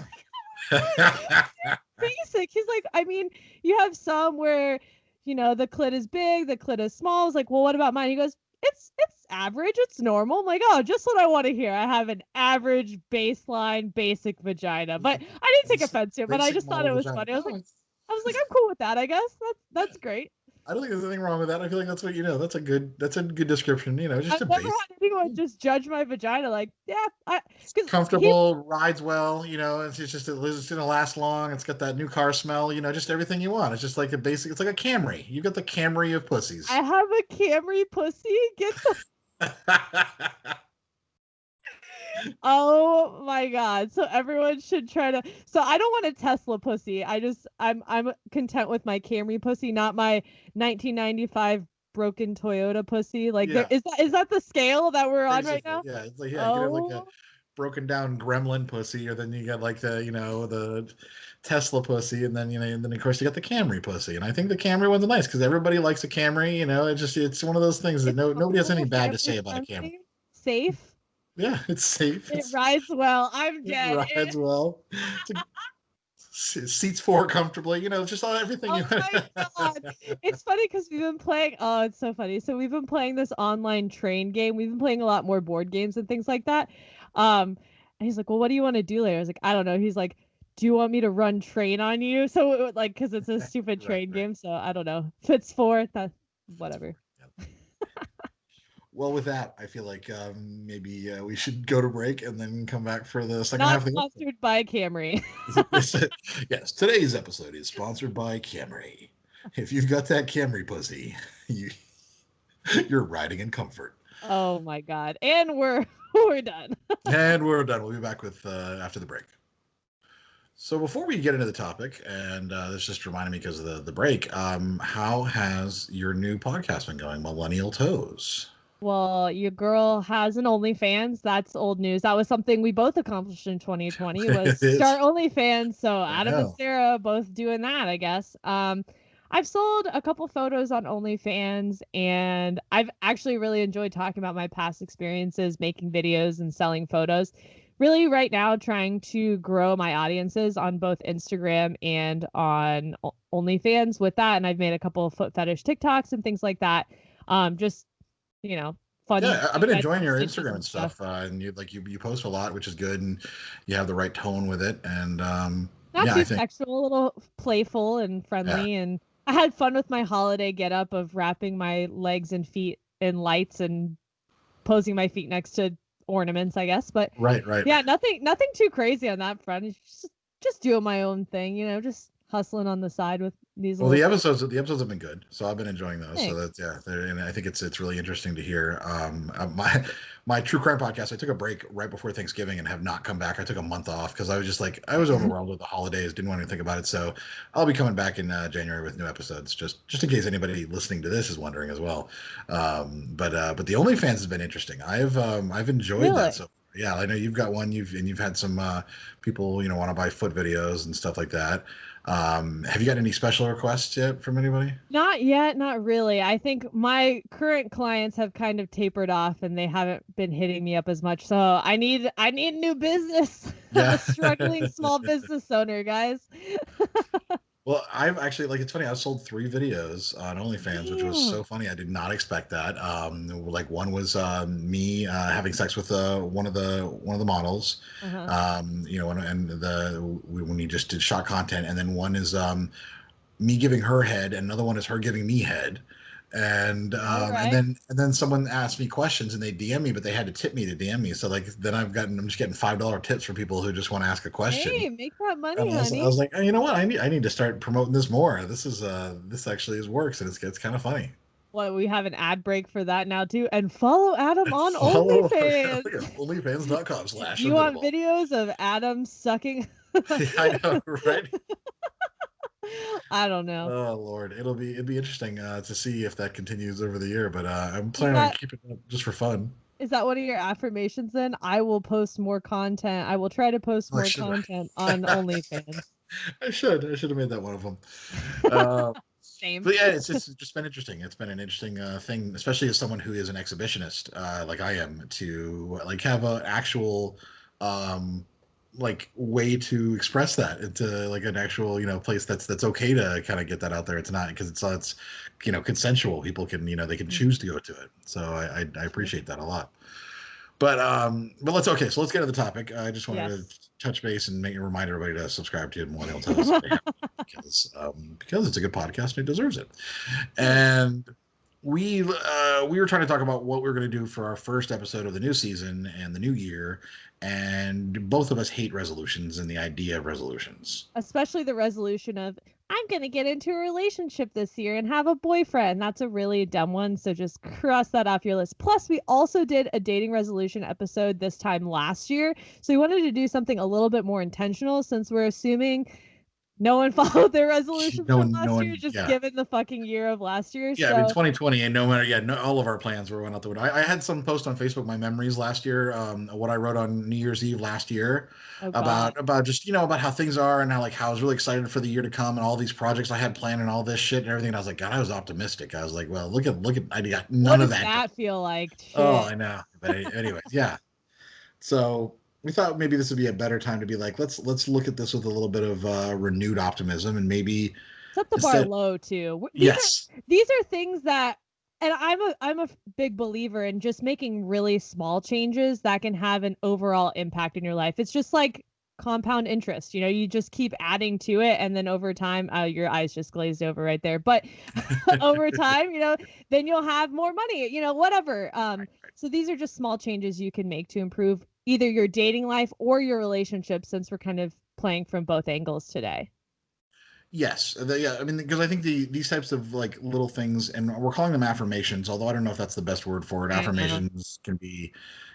Basic. He's like, I mean, you have some where, the clit is big, the clit is small. I was like, well, what about mine? He goes, it's average, it's normal. I'm like, oh, just what I want to hear. I have an average baseline basic vagina. But I didn't take offense to it, but I Basic just thought model it was vagina. funny. No, I was like, I'm cool with that, I guess. That's great. I don't think there's anything wrong with that. I feel like that's what that's a good description. Just a I've never base. had anyone just judge my vagina like, yeah, because Comfortable, rides well. It's gonna last long. It's got that new car smell. Just everything you want. It's just like a basic. It's like a Camry. You got the Camry of pussies. I have a Camry pussy. Get the Oh my God. So everyone should try to. So I don't want a Tesla pussy. I'm content with my Camry pussy, not my 1995 broken Toyota pussy. Like Yeah, is that the scale that we're on right basically. now? Yeah, it's like you could have like a Oh, broken down gremlin pussy, or then you got like the Tesla pussy, and then of course you got the Camry pussy. And I think the Camry one's nice because everybody likes a Camry. It's one of those things that it's nobody has comfortable, anything bad to family say about a Camry. friendly, safe. Yeah, it's safe. It rides well. I'm It dead. rides well. Seats four comfortably. Just everything Oh you. my God. It's funny because we've been playing. Oh, it's so funny. So we've been playing this online train game. We've been playing a lot more board games and things like that. And he's like, well, what do you want to do later? I was like, I don't know. He's like, do you want me to run train on you? So like, because it's a stupid Right, train right. game. So I don't know. Fits four. whatever. Well, with that, I feel like maybe we should go to break and then come back for the second Not half of the episode. sponsored by Camry. Yes, today's episode is sponsored by Camry. If you've got that Camry pussy, you're riding in comfort. Oh my God. And we're done. And we're done. We'll be back with after the break. So before we get into the topic, and this just reminded me because of the break, how has your new podcast been going, Millennial Toes? Well, your girl has an OnlyFans. That's old news. That was something we both accomplished in 2020 was start OnlyFans. So Adam and Sarah both doing that, I guess. I've sold a couple photos on OnlyFans, and I've actually really enjoyed talking about my past experiences, making videos and selling photos. Really right now trying to grow my audiences on both Instagram and on OnlyFans with that. And I've made a couple of foot fetish TikToks and things like that. Just fun. Yeah, I've been enjoying your Instagram and stuff. And you post a lot, which is good, and you have the right tone with it. And not too sexual, a little playful and friendly. Yeah. And I had fun with my holiday getup of wrapping my legs and feet in lights and posing my feet next to ornaments, I guess. But right. Yeah, nothing too crazy on that front. It's just doing my own thing, just hustling on the side with these. Well, the episodes have been good, so I've been enjoying those. Thanks. So that's and I think it's really interesting to hear. My true crime podcast, I took a break right before Thanksgiving and have not come back. I took a month off because I was just like I was overwhelmed with the holidays, didn't want to think about it. So I'll be coming back in January with new episodes, just in case anybody listening to this is wondering as well. But the OnlyFans has been interesting. I've enjoyed that. So yeah, I know you've got one. You've had some people want to buy foot videos and stuff like that. Have you got any special requests yet from anybody? Not yet, not really. I think my current clients have kind of tapered off and they haven't been hitting me up as much. So I need new business. Yeah. I'm a struggling small business owner, guys. Well, I've actually it's funny. I sold 3 videos on OnlyFans, which was so funny. I did not expect that. One was me having sex with one of the models. Uh-huh. When we just did shot content, and then one is me giving her head, and another one is her giving me head. And right. and then someone asked me questions and they DM me, but they had to tip me to DM me. So then I'm just getting $5 tips for people who just want to ask a question. Hey, make that money, honey. I was like, oh, you know what? I need to start promoting this more. This actually works, and it's kind of funny. Well, we have an ad break for that now too, and follow Adam on OnlyFans. OnlyFans.com/. You want videos of Adam sucking? I know, right? I don't know. Oh Lord, it'd be interesting to see if that continues over the year. But I'm planning on keeping it up just for fun. Is that one of your affirmations? Then I will post more content. I will try to post more content on OnlyFans. I should have made that one of them. Same. But yeah, it's just been interesting. It's been an interesting thing, especially as someone who is an exhibitionist, like I am, to have an actual way to express that into an actual place that's okay to kind of get that out there. It's not because it's consensual. People can they can choose to go to it. So I appreciate that a lot. But let's get to the topic. I just wanted to touch base and remind everybody to subscribe to Millennial Toes because it's a good podcast and it deserves it. And we were trying to talk about what we were going to do for our first episode of the new season and the new year. And both of us hate resolutions and the idea of resolutions. Especially the resolution of, I'm going to get into a relationship this year and have a boyfriend. That's a really dumb one. So just cross that off your list. Plus, we also did a dating resolution episode this time last year. So we wanted to do something a little bit more intentional since we're assuming no one followed their resolution from last year, just given the fucking year of last year. Yeah, so. I mean, 2020, and all of our plans were went out the window. I had some post on Facebook, my memories last year, what I wrote on New Year's Eve last year about just, about how things are and how I was really excited for the year to come and all these projects I had planned and all this shit and everything. And I was like, God, I was optimistic. I was like, well, look at, I got none of that. What does that feel like? Shit. Oh, I know. But anyways, yeah. So we thought maybe this would be a better time to be like, let's look at this with a little bit of renewed optimism and maybe set the bar low too. These are things that, and I'm a big believer in just making really small changes that can have an overall impact in your life. It's just like compound interest. You know, you just keep adding to it, and then over time, your eyes just glazed over right there. But over time, you know, then you'll have more money, you know, whatever. So these are just small changes you can make to improve either your dating life or your relationship, since we're kind of playing from both angles today. Yes, yeah. I mean, because I think these types of like little things, and we're calling them affirmations, although I don't know if that's the best word for it. Affirmations can be,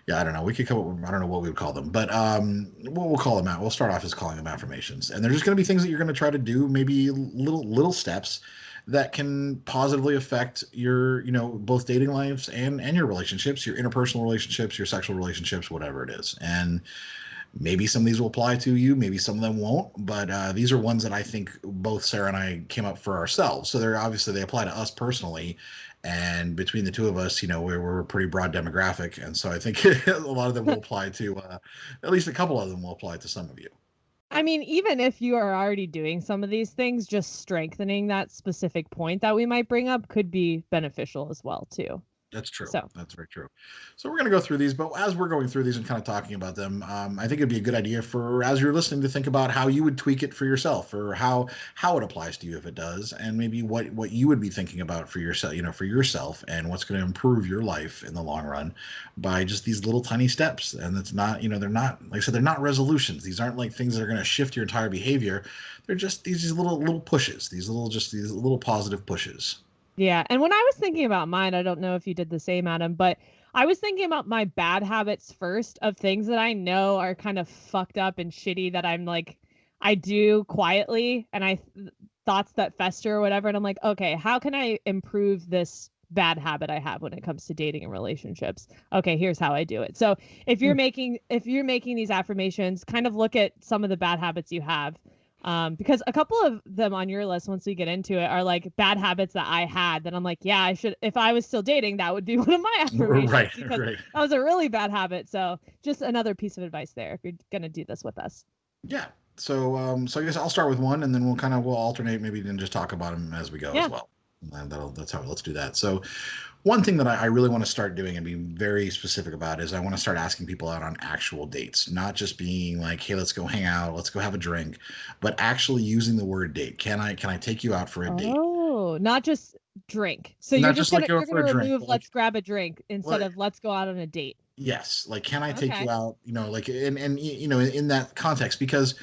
yeah, I don't know. We could come up with, I don't know what we would call them, but we'll call them out. We'll start off as calling them affirmations, and they're just going to be things that you're going to try to do, maybe little steps that can positively affect your, you know, both dating lives and your relationships, your interpersonal relationships, your sexual relationships, whatever it is, and maybe some of these will apply to you, maybe some of them won't, but these are ones that I think both Sarah and I came up for ourselves. So they're obviously, they apply to us personally, and between the two of us, you know, we're a pretty broad demographic, and so I think a lot of them will apply to at least a couple of them will apply to some of you. I mean, even if you are already doing some of these things, just strengthening that specific point that we might bring up could be beneficial as well, too. That's true. So That's very true. So we're going to go through these, but as we're going through these and kind of talking about them, I think it'd be a good idea for, as you're listening, to think about how you would tweak it for yourself, or how it applies to you if it does, and maybe what you would be thinking about for yourself, you know, for yourself, and what's going to improve your life in the long run by just these little tiny steps. And it's not, you know, they're not, like I said, they're not resolutions. These aren't like things that are going to shift your entire behavior. They're just these little pushes, these little positive pushes. yeah. And when I was thinking about mine, I don't know if you did the same, Adam, but I was thinking about my bad habits first, of things that I know are kind of fucked up and shitty that I'm like, I do quietly, and thoughts that fester or whatever. And I'm like, okay, how can I improve this bad habit I have when it comes to dating and relationships? Okay, here's how I do it. So if you're making these affirmations, kind of look at some of the bad habits you have. Because a couple of them on your list, once we get into it, are like bad habits that I had that I'm like, yeah, I should, if I was still dating, that would be one of my affirmations. Right, because right. that was a really bad habit. So just another piece of advice there if you're going to do this with us. Yeah. So I guess I'll start with one, and then we'll alternate, maybe, and just talk about them as we go as well. And let's do that. So one thing that I really want to start doing and be very specific about is I want to start asking people out on actual dates, not just being like, hey, let's go hang out, let's go have a drink, but actually using the word date. Can I take you out for a date? Oh, not just drink. So Not you're just just like gonna go for a drink, remove but let's grab a drink instead like, of let's go out on a date. yes, like, can I take Okay. you out? You know, like, and you know, in that context, because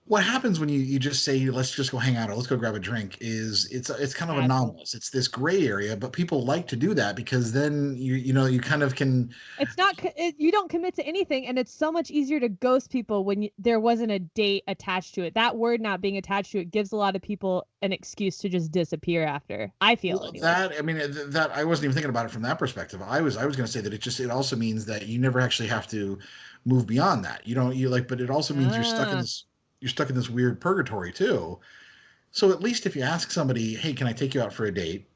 what happens when you just say let's just go hang out or let's go grab a drink is it's kind of Casual. anomalous. It's this gray area, but people like to do that because then you know, you kind of can. It's not you don't commit to anything, and it's so much easier to ghost people when there wasn't a date attached to it. That word not being attached to it gives a lot of people an excuse to just disappear after. I feel anyway. That, I mean, that I wasn't even thinking about it from that perspective. I was going to say that it also means that you never actually have to move beyond that. You don't, you like, but it also means you're stuck in this weird purgatory too. So at least if you ask somebody, hey, can I take you out for a date?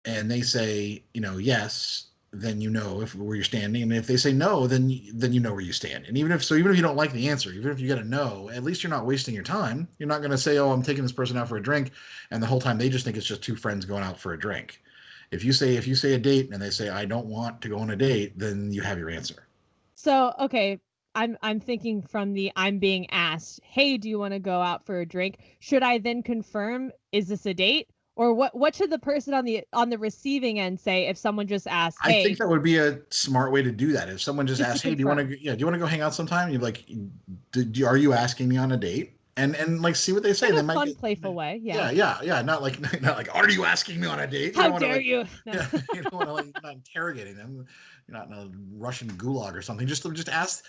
And they say, you know, yes, then you know where you're standing. And if they say no, then you know where you stand. And even if you don't like the answer, even if you get a no, at least you're not wasting your time. You're not going to say, oh, I'm taking this person out for a drink, and the whole time they just think it's just two friends going out for a drink. If you say a date and they say I don't want to go on a date, then you have your answer. So, okay, I'm thinking from the I'm being asked, hey, do you want to go out for a drink? Should I then confirm, is this a date? Or what should the person on the receiving end say if someone just asks, hey? I think that would be a smart way to do that. If someone just asks, hey, do you want to go hang out sometime? You're like, are you asking me on a date? And like, see what they say. In They a might fun, playful way. Yeah. Yeah. Not like, are you asking me on a date? How dare you? No. Yeah, you don't want to, like, you're not interrogating them. You're not in a Russian gulag or something. Just ask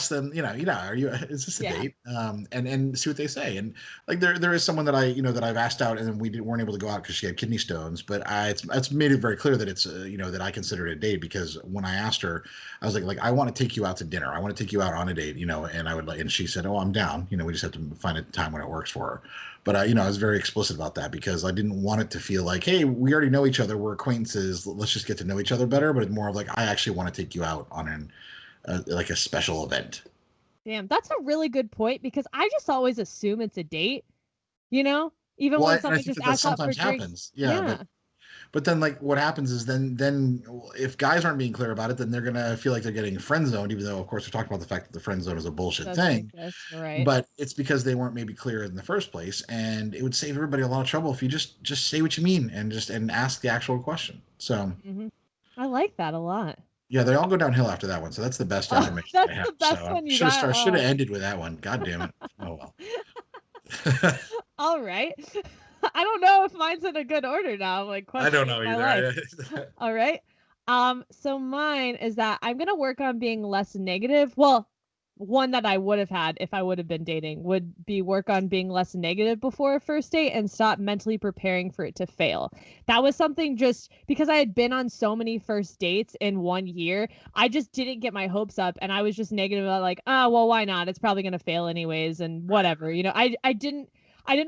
them. Are you? Is this a date? And see what they say. And like, there is someone that I've asked out, and we weren't able to go out because she had kidney stones. But it's made it very clear that it's that I consider it a date, because when I asked her, I was like I want to take you out to dinner. I want to take you out on a date. And I would like, and she said, oh, I'm down. We just have to find a time when it works for her. But I was very explicit about that, because I didn't want it to feel like, hey, we already know each other, we're acquaintances, let's just get to know each other better. But it's more of like, I actually want to take you out on like a special event. Damn, that's a really good point, because I just always assume it's a date. Even when someone just asks out for drinks. Happens. Yeah. But then, like, what happens is then if guys aren't being clear about it, then they're gonna feel like they're getting friend zoned, even though, of course, we're talking about the fact that the friend zone is a bullshit Doesn't thing. exist, right? But it's because they weren't maybe clear in the first place, and it would save everybody a lot of trouble if you just say what you mean and ask the actual question. So I like that a lot. yeah, they all go downhill after that one. So that's the best Oh, affirmation I that's have. the best So one you got. should have Oh. ended with that one. God damn it. Oh well. All right. I don't know if mine's in a good order now. I'm like, I don't know questioning my life. either. All right. So mine is that I'm gonna work on being less negative. Well, one that I would have had if I would have been dating would be work on being less negative before a first date and stop mentally preparing for it to fail. That was something just because I had been on so many first dates in 1 year, I just didn't get my hopes up and I was just negative about like, oh, well, why not? It's probably gonna fail anyways and whatever. I didn't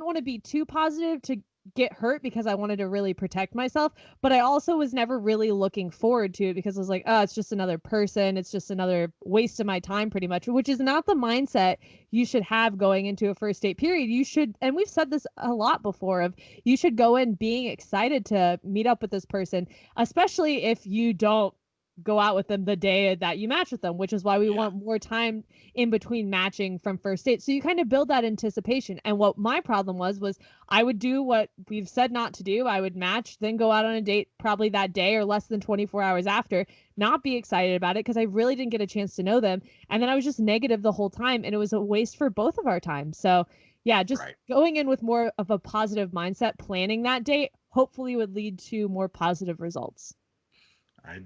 want to be too positive to get hurt because I wanted to really protect myself, but I also was never really looking forward to it because I was like, oh, it's just another person. It's just another waste of my time pretty much, which is not the mindset you should have going into a first date period. You should, and we've said this a lot before, of you should go in being excited to meet up with this person, especially if you don't go out with them the day that you match with them, which is why we want more time in between matching from first date. So you kind of build that anticipation. And what my problem was I would do what we've said not to do. I would match, then go out on a date probably that day or less than 24 hours after, not be excited about it because I really didn't get a chance to know them. And then I was just negative the whole time. And it was a waste for both of our time. So yeah, just going in with more of a positive mindset, planning that date, hopefully would lead to more positive results.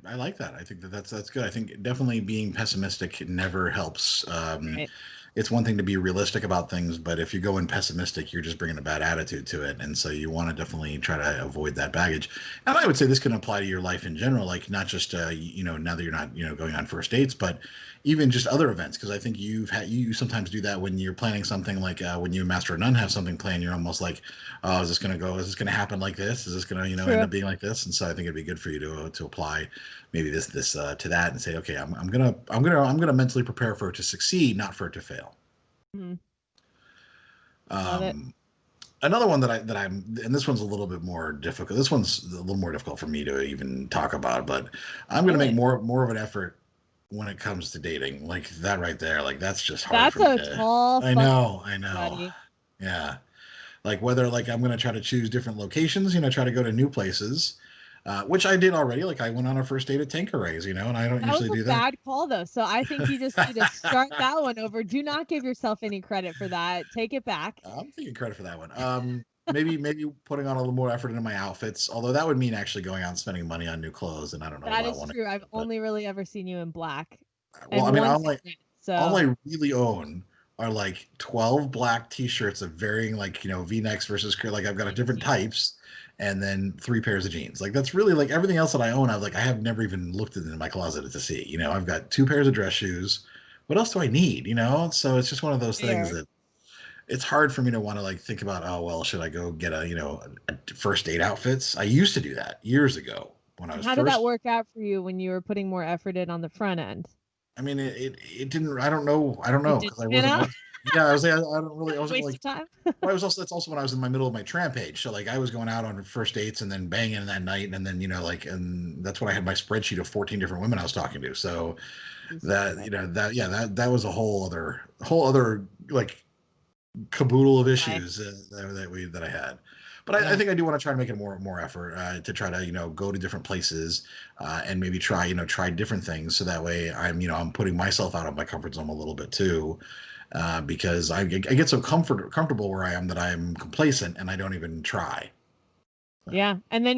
I like that. I think that's good. I think definitely being pessimistic never helps. Right. It's one thing to be realistic about things, but if you go in pessimistic, you're just bringing a bad attitude to it. And so you want to definitely try to avoid that baggage. And I would say this can apply to your life in general, like not just, now that you're not, going on first dates, but even just other events. Cause I think you sometimes do that when you're planning something like when you and Master or None have something planned, you're almost like, oh, is this going to go? Is this going to happen like this? Is this going to, end up being like this? And so I think it'd be good for you to apply maybe this to that and say, okay, I'm gonna mentally prepare for it to succeed, not for it to fail. Mm-hmm. Love it. Another one that I'm, and this one's a little bit more difficult. This one's a little more difficult for me to even talk about, but I'm gonna make more of an effort when it comes to dating. Like that right there, like that's just hard. That's for me a tall. I know. Buddy. Yeah, like whether like I'm gonna try to choose different locations, try to go to new places. Which I did already. Like I went on a first date at Tanqueray's, and I don't usually do that. That was a bad call though. So I think you just need to start that one over. Do not give yourself any credit for that. Take it back. I'm taking credit for that one. Maybe putting on a little more effort into my outfits, although that would mean actually going out and spending money on new clothes, and I don't know. That is true. I've only really ever seen you in black. Well, I mean, all I really own are like 12 black T-shirts of varying, like V-necks versus like I've got different types. And then 3 pairs of jeans. Like that's really like everything else that I own. I have never even looked in my closet to see. I've got 2 pairs of dress shoes. What else do I need? So it's just one of those things that it's hard for me to want to like think about. Oh well, should I go get a first date outfits? I used to do that years ago when I was. How did that work out for you when you were putting more effort in on the front end? I mean, it didn't. I don't know because I wasn't. Yeah, I don't really. I wasn't like. Time. Well, that's also when I was in my middle of my tramp age. So like I was going out on first dates and then banging that night, and then and that's when I had my spreadsheet of 14 different women I was talking to. So that was a whole other like caboodle of issues that I had. But I think I do want to try to make it more effort to try to go to different places and maybe try different things so that way I'm putting myself out of my comfort zone a little bit too. Because I get so comfortable where I am that I'm complacent and I don't even try. Yeah, and then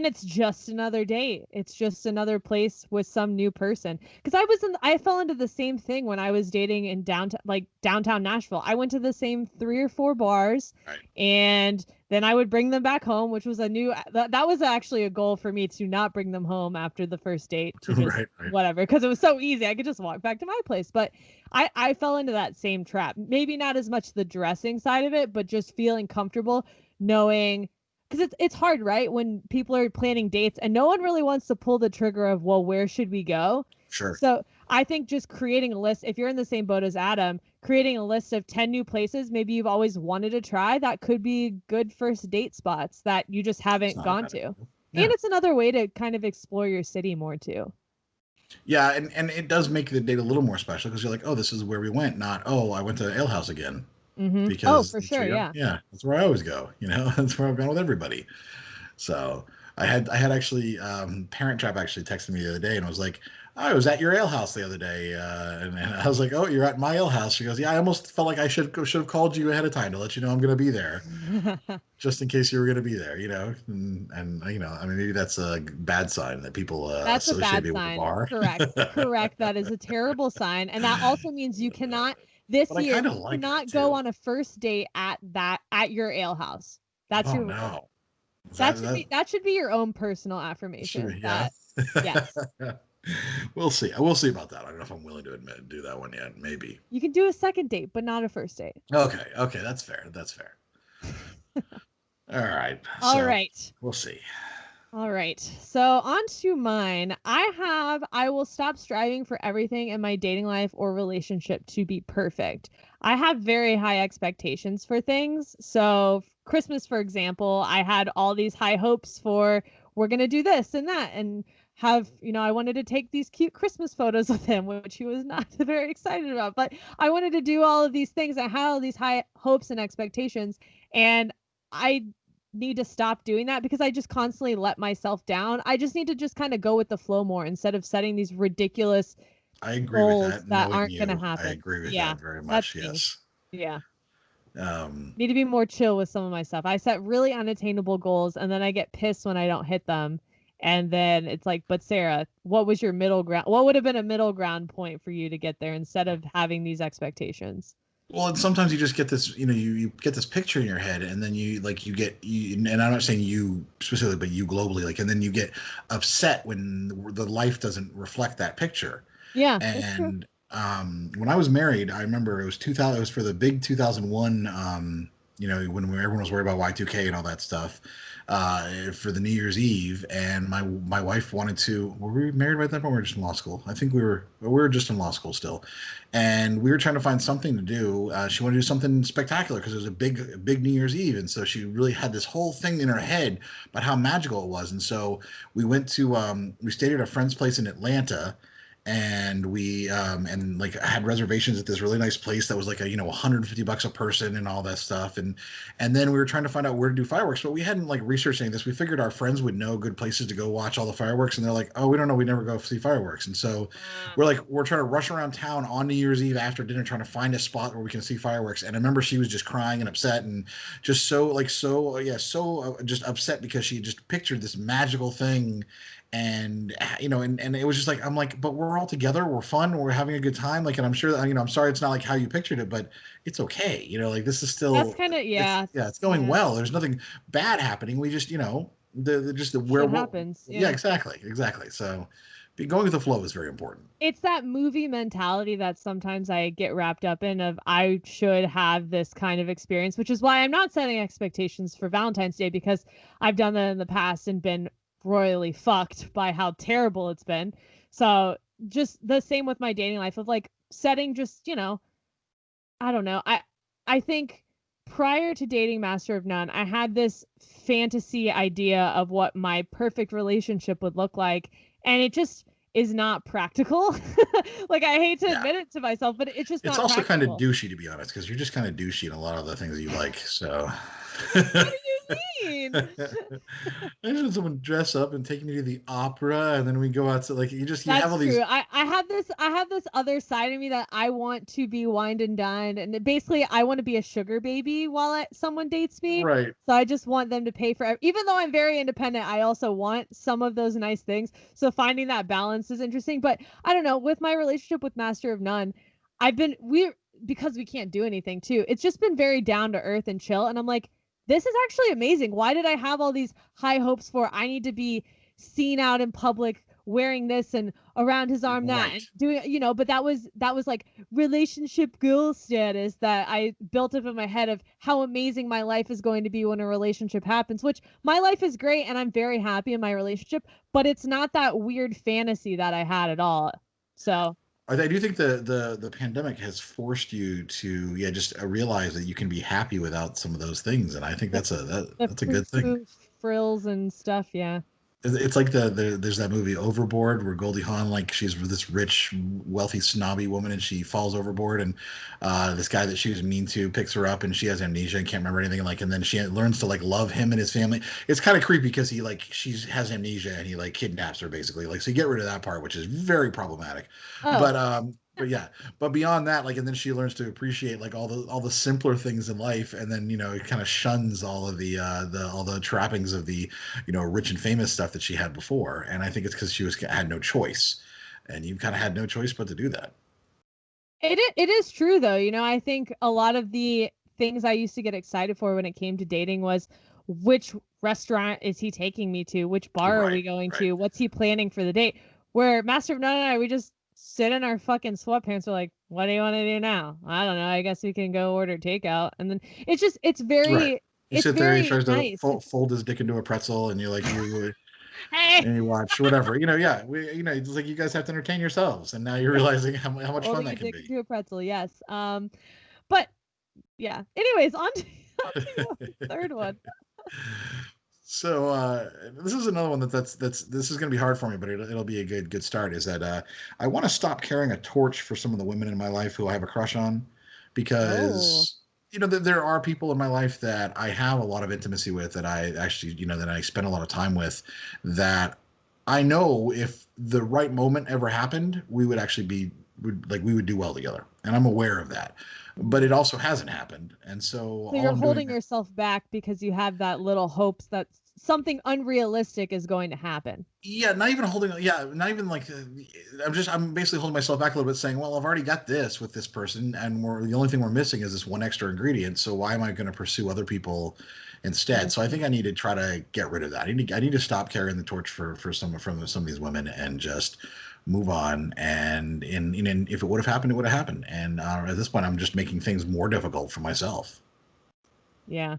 it's just another date. It's just another place with some new person. Because I fell into the same thing when I was dating in downtown Nashville. I went to the same 3 or 4 bars, and then I would bring them back home, which was that was actually a goal for me to not bring them home after the first date to just whatever, because it was so easy. I could just walk back to my place. But I fell into that same trap. Maybe not as much the dressing side of it, but just feeling comfortable knowing. Because it's hard, right? When people are planning dates and no one really wants to pull the trigger of, well, where should we go? Sure. So I think just creating a list, if you're in the same boat as Adam, creating a list of 10 new places maybe you've always wanted to try, that could be good first date spots that you just haven't gone to. Yeah. And it's another way to kind of explore your city more too. Yeah, and it does make the date a little more special because you're like, oh, this is where we went, not oh, I went to Ale House again. Mm-hmm. Oh, Because for sure. Yeah. yeah, that's where I always go. That's where I've gone with everybody. So I had actually Parent Trap actually texted me the other day and was like, I was at your ale house the other day, and I was like, oh, you're at my ale house. She goes, yeah, I almost felt like I should have called you ahead of time to let you know I'm going to be there, just in case you were going to be there, and I mean, maybe that's a bad sign that people That's a associate bad me with the sign. bar. Correct. That is a terrible sign. And that also means you cannot this But I year kind of you like that cannot go too. on a first date at your ale house. That's Oh your rule. no, that That should be your own personal should affirmation. be, yeah. Yes. We'll see. We'll see about that. I don't know if I'm willing to do that one yet. Maybe. You can do a second date, but not a first date. Okay, that's fair. That's fair. All right. All So right. we'll see. All right. So on to mine. I will stop striving for everything in my dating life or relationship to be perfect. I have very high expectations for things. So Christmas, for example, I had all these high hopes for we're going to do this and that and I wanted to take these cute Christmas photos with him, which he was not very excited about, but I wanted to do all of these things. I had all these high hopes and expectations, and I need to stop doing that because I just constantly let myself down. I just need to just kind of go with the flow more instead of setting these ridiculous I agree with goals that. that Knowing aren't going to you, I happen. agree with Yeah, that very that's much. me. Yes. Yeah. Um, Need to be more chill with some of my stuff. I set really unattainable goals and then I get pissed when I don't hit them. And then it's like, but Sarah, what was your middle ground? What would have been a middle ground point for you to get there instead of having these expectations? well, and sometimes you just get this, you get this picture in your head, and then and I'm not saying you specifically, but you globally, like, and then you get upset when the life doesn't reflect that picture. Yeah, that's true. And when I was married, I remember it was 2000. It was for the big 2001. When everyone was worried about Y2K and all that stuff, for the New Year's Eve, and my wife wanted to. Were we married by that point? Or we were just in law school. I think we were just in law school still, and we were trying to find something to do. She wanted to do something spectacular because it was a big New Year's Eve, and so she really had this whole thing in her head about how magical it was. And so we stayed at a friend's place in Atlanta, and we and like had reservations at this really nice place that was like $150 a person and all that stuff, and then we were trying to find out where to do fireworks, but we hadn't like researched any of this. We figured our friends would know good places to go watch all the fireworks, and they're like, oh, we don't know, we never go see fireworks. And so we're trying to rush around town on New Year's Eve after dinner trying to find a spot where we can see fireworks. And I remember she was just crying and upset and just so just upset because she just pictured this magical thing. And and it was just like, I'm like, but we're all together, we're fun, we're having a good time, like, and I'm sure that I'm sorry it's not like how you pictured it, but it's okay, like, this is That's still, kind of, yeah. it's going well, there's nothing bad happening, we just the where Shit what happens. yeah, Yeah. exactly. So going with the flow is very important. It's that movie mentality that sometimes I get wrapped up in of I should have this kind of experience, which is why I'm not setting expectations for Valentine's Day because I've done that in the past and been royally fucked by how terrible it's been. So just the same with my dating life of like setting just, I don't know. I think prior to dating Master of None, I had this fantasy idea of what my perfect relationship would look like, and it just is not practical. Like I hate to admit it to myself, but it's just It's not also kind of practical. douchey, to be honest, because you're just kind of douchey in a lot of the things that you like. So What do you mean? I just want someone to dress up and take me to the opera, and then we go out to, like, you have That's all these. true. I have this other side of me that I want to be wined and dined, and basically I want to be a sugar baby while someone dates me. Right. So I just want them to pay for even though I'm very independent, I also want some of those nice things. So finding that balance is interesting. But I don't know, with my relationship with Master of None, because we can't do anything too. It's just been very down to earth and chill, and I'm like, this is actually amazing. Why did I have all these high hopes for I need to be seen out in public wearing this and around his arm that and doing, but that was like relationship girl status that I built up in my head of how amazing my life is going to be when a relationship happens, which my life is great and I'm very happy in my relationship, but it's not that weird fantasy that I had at all. So I do think the pandemic has forced you to just realize that you can be happy without some of those things, and I think that's a good thing. Frills and stuff, yeah. It's like there's that movie Overboard where Goldie Hawn, like, she's this rich, wealthy, snobby woman, and she falls overboard, and this guy that she was mean to picks her up, and she has amnesia and can't remember anything, like, and then she learns to like love him and his family. It's kind of creepy because he like she has amnesia and he like kidnaps her basically. Like, so you get rid of that part, which is very problematic. Oh, But yeah, but beyond that, like, and then she learns to appreciate like all the simpler things in life, and then it kind of shuns all of the all the trappings of the rich and famous stuff that she had before. And I think it's because had no choice, and you kind of had no choice but to do that. it is true though. I think a lot of the things I used to get excited for when it came to dating was which restaurant is he taking me to? Which bar are we Right, going right. to? What's he planning for the date? Where Master of None and I, we just sit in our fucking sweatpants. We're like, what do you want to do now? I don't know. I guess we can go order takeout. And then it's Right. very, You it's sit there, he very tries to nice. fold his dick into a pretzel, and you're like, Hey, and you watch whatever, yeah, it's like you guys have to entertain yourselves, and now you're realizing how much fun holding a that can dick be. into a pretzel. Yes. But yeah. Anyways, on to, on to the third one. So this is another one that's this is going to be hard for me, but it'll be a good start. Is that I want to stop carrying a torch for some of the women in my life who I have a crush on, Oh. because there are people in my life that I have a lot of intimacy with, that I actually that I spend a lot of time with, that I know if the right moment ever happened, we would actually we would do well together, and I'm aware of that, but it also hasn't happened, and so So all you're I'm doing. holding yourself back because you have that little hopes that something unrealistic is going to happen. Yeah, not even holding. Yeah, not even like. I'm basically holding myself back a little bit, saying, "Well, I've already got this with this person, and the only thing we're missing is this one extra ingredient. So why am I going to pursue other people instead?" So I think I need to try to get rid of that. I need to stop carrying the torch for some of these women, and just move on. And if it would have happened, it would have happened. And at this point, I'm just making things more difficult for myself. Yeah.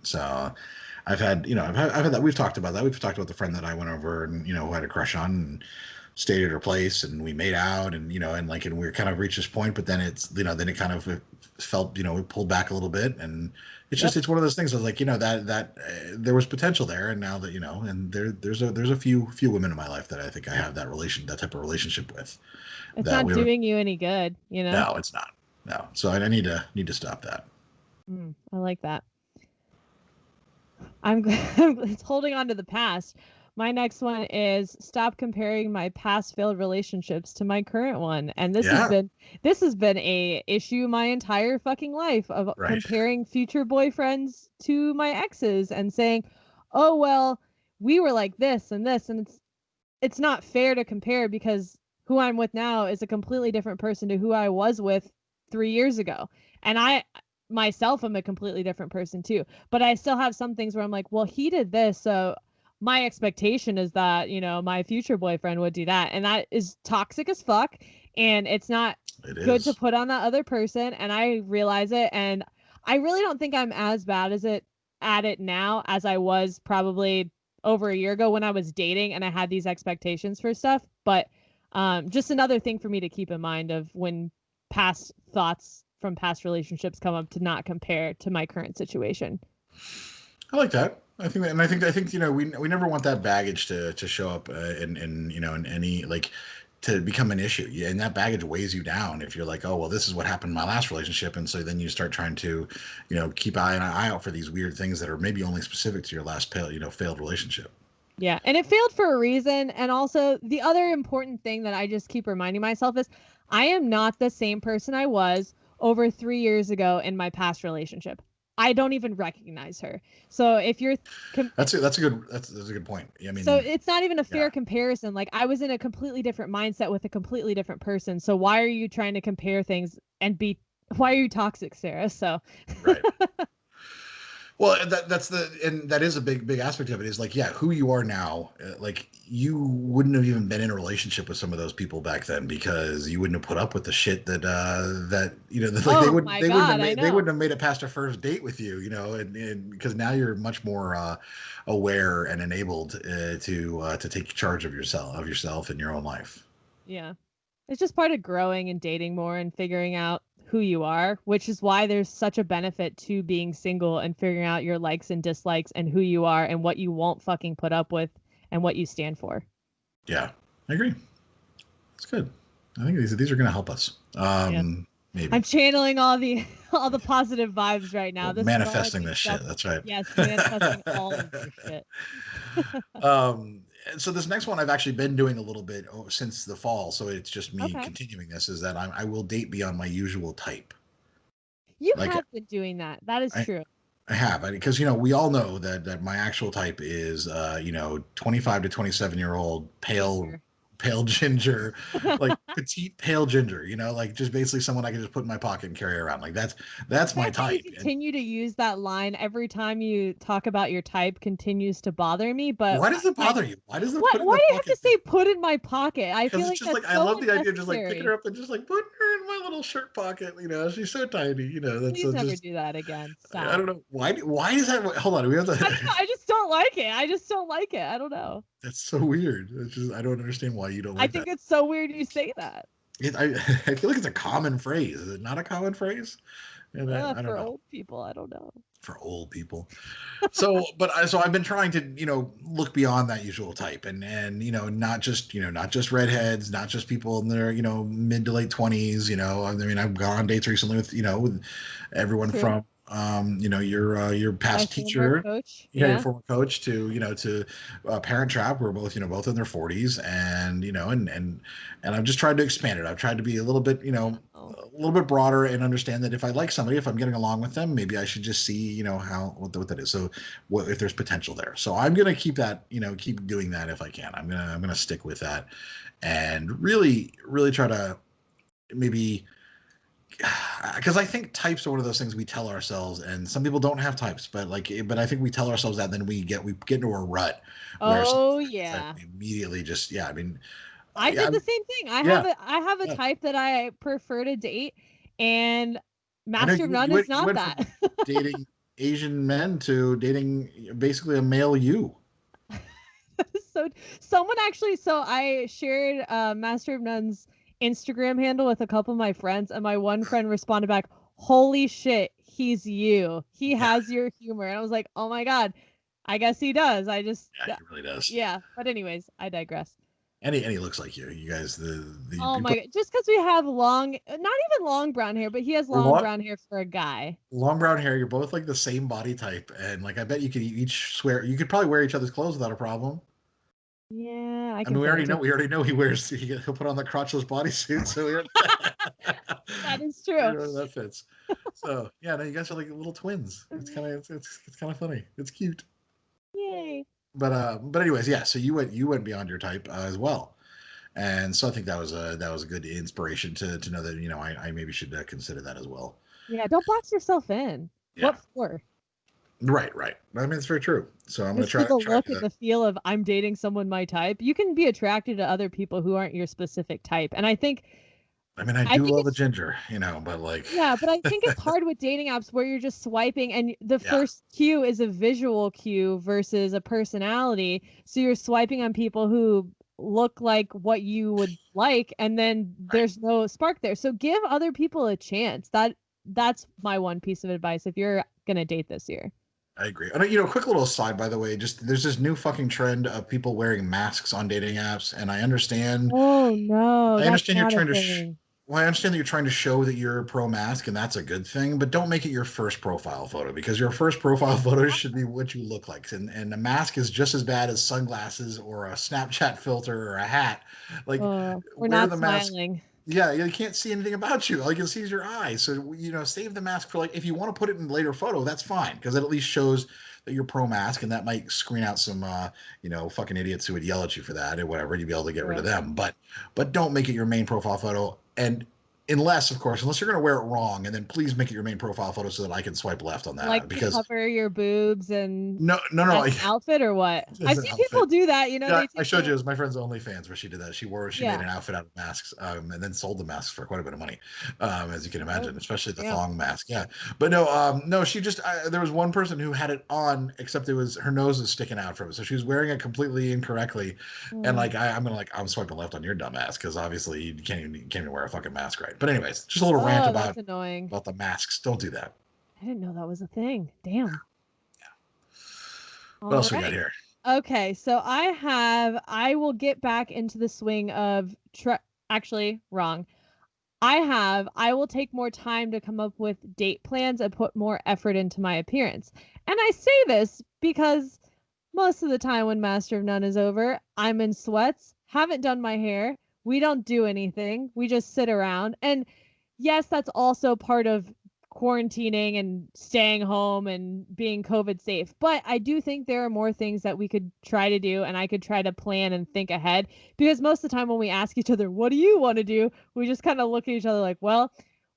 So I've had, I've had that. We've talked about that. We've talked about the friend that I went over and, who had a crush on, and stayed at her place, and we made out, and, and we kind of reached this point, but then then it kind of felt, we pulled back a little bit, and Yep. it's one of those things. I was like, there was potential there. And now that, and there's a few women in my life that I think I have that type of relationship with, It's that not we were, doing you any good. no, it's not. No. So I need to stop that. I like that. I'm it's holding on to the past. My next one is stop comparing my past failed relationships to my current one. And Yeah. this has been a issue my entire fucking life of Right. comparing future boyfriends to my exes and saying, "Oh well, we were like this and this," and it's not fair to compare because who I'm with now is a completely different person to who I was with 3 years ago. And I myself am a completely different person too. But I still have some things where I'm like, well, he did this, so my expectation is that, my future boyfriend would do that. And that is toxic as fuck. And it's not It good to is. put on that other person. And I realize it. And I really don't think I'm as bad as it at it now as I was probably over a year ago when I was dating and I had these expectations for stuff. But just another thing for me to keep in mind of when past thoughts from past relationships come up, to not compare to my current situation. I like that. I think we never want that baggage to show up in any, like, to become an issue. Yeah, and that baggage weighs you down if you're like, oh well, this is what happened in my last relationship, and so then you start trying to, keep an eye out for these weird things that are maybe only specific to your last failed relationship. Yeah, and it failed for a reason. And also, the other important thing that I just keep reminding myself is I am not the same person I was over 3 years ago in my past relationship. I don't even recognize her. So if you're That's a good point. I so mean, it's not even a yeah, fair comparison. Like, I was in a completely different mindset with a completely different person. So why are you trying to compare things and why are you toxic, Sarah? So right. Well, and that is a big aspect of it, is like, yeah, who you are now. Like, you wouldn't have even been in a relationship with some of those people back then, because you wouldn't have put up with the shit like oh my God, I they know. wouldn't have made it past a first date with you, and because now you're much more aware and enabled to take charge of yourself and your own life. Yeah. It's just part of growing and dating more and figuring out who you are, which is why there's such a benefit to being single and figuring out your likes and dislikes and who you are and what you won't fucking put up with and what you stand for. Yeah, I agree. It's good. I think these are going to help us. Maybe. I'm channeling all the positive vibes right now. This manifesting this shit. That's right. Yes, manifesting all of this shit. So this next one I've actually been doing a little bit since the fall, so it's just me Okay. continuing this. Is that I will date beyond my usual type. You have been doing that. That is true. I have, because we all know that my actual type is 25 to 27-year-old pale ginger, like petite pale ginger, like just basically someone I can just put in my pocket and carry around. Like that's my type. You continue to use that line every time you talk about your type continues to bother me. But why does it bother you? Why does it? Why do you have to say put in my pocket? I feel like it's just that's I so love the idea of just like unnecessary. picking her up and just like putting her in my little shirt pocket. She's so tiny. That's Please never do that again. Stop. I don't know why. Why is that? Hold on, we have to. I just don't like it. I just don't like it. I don't know. That's so weird. It's just I don't understand why you don't like I think it's so weird you say that. I feel like it's a common phrase. Is it not a common phrase? I don't for know. old people, I don't know. For old people. So I've been trying to look beyond that usual type and not just redheads, not just people in their mid to late 20s. I've gone on dates recently with everyone from your past teacher, coach. your former coach, to Parent Trap. We're both both in their 40s, and I've just tried to expand it. I've tried to be a little bit a little bit broader and understand that if I like somebody, if I'm getting along with them, maybe I should just see what that is. So if there's potential there. So I'm gonna keep that keep doing that if I can. I'm gonna stick with that and really try to maybe. Because I think types are one of those things we tell ourselves, and some people don't have types, but I think we tell ourselves that, and then we get into a rut. Oh yeah. Immediately, just I mean, I did the same thing. I have a type that I prefer to date, and Master of None is not that. Dating Asian men to dating basically a male you. So someone actually, I shared Master of None's Instagram handle with a couple of my friends, and my one friend responded back, "Holy shit, he's you. He has your humor." And I was like, "Oh my god, I guess he does." He really does. Yeah, but anyways, I digress. And he looks like you. You guys, oh my god, just because we have not even long brown hair, but he has long brown hair for a guy. Long brown hair. You're both like the same body type, and I bet you could each swear. You could probably wear each other's clothes without a problem. Yeah, I mean, we already know he'll put on the crotchless bodysuit, so that is true. That fits. So yeah, no, you guys are like little twins. It's kind of funny. It's cute. Yay. But anyways, yeah. So you went beyond your type as well, and so I think that was a good inspiration to know that I maybe should consider that as well. Yeah, don't box yourself in. Yeah. What for? Right. I mean, it's very true. So I'm going to try the look and the feel of I'm dating someone my type. You can be attracted to other people who aren't your specific type. And I think I do love a ginger, but yeah, but I think it's hard with dating apps where you're just swiping and the first cue is a visual cue versus a personality. So you're swiping on people who look like what you would like, and then there's no spark there. So give other people a chance. That's my one piece of advice if you're going to date this year. I agree. And quick little aside, by the way, just there's this new fucking trend of people wearing masks on dating apps, and I understand. Oh no! I understand you're trying to. Well, I understand that you're trying to show that you're pro mask, and that's a good thing. But don't make it your first profile photo, because your first profile photo should be what you look like, and a mask is just as bad as sunglasses or a Snapchat filter or a hat. Like we're not the smiling. Mask. Yeah, you can't see anything about you. All you can see is your eyes. So, save the mask for if you want to put it in a later photo, that's fine. Because it at least shows that you're pro mask, and that might screen out some, fucking idiots who would yell at you for that or whatever. You'd be able to get rid of them. But don't make it your main profile photo. And unless you're going to wear it wrong, and then please make it your main profile photo so that I can swipe left on that. Because cover your boobs and no outfit or what? I've seen people do that. I showed you. It was my friend's OnlyFans where she did that. She made an outfit out of masks, and then sold the masks for quite a bit of money, as you can imagine, especially the thong mask. Yeah, but no, she just there was one person who had it on, except her nose is sticking out from it, so she was wearing it completely incorrectly, and I'm swiping left on your dumb ass because obviously you can't even wear a fucking mask right right. But anyways, just a little rant that's annoying. about the masks. Don't do that. I didn't know that was a thing. Damn. What else we got here? Okay, so I will get back into the swing of actually wrong. I will take more time to come up with date plans and put more effort into my appearance. And I say this because most of the time when Master of None is over, I'm in sweats, haven't done my hair, we don't do anything, we just sit around. And yes, that's also part of quarantining and staying home and being COVID safe. But I do think there are more things that we could try to do, and I could try to plan and think ahead, because most of the time when we ask each other, what do you want to do? We just kind of look at each other like, well,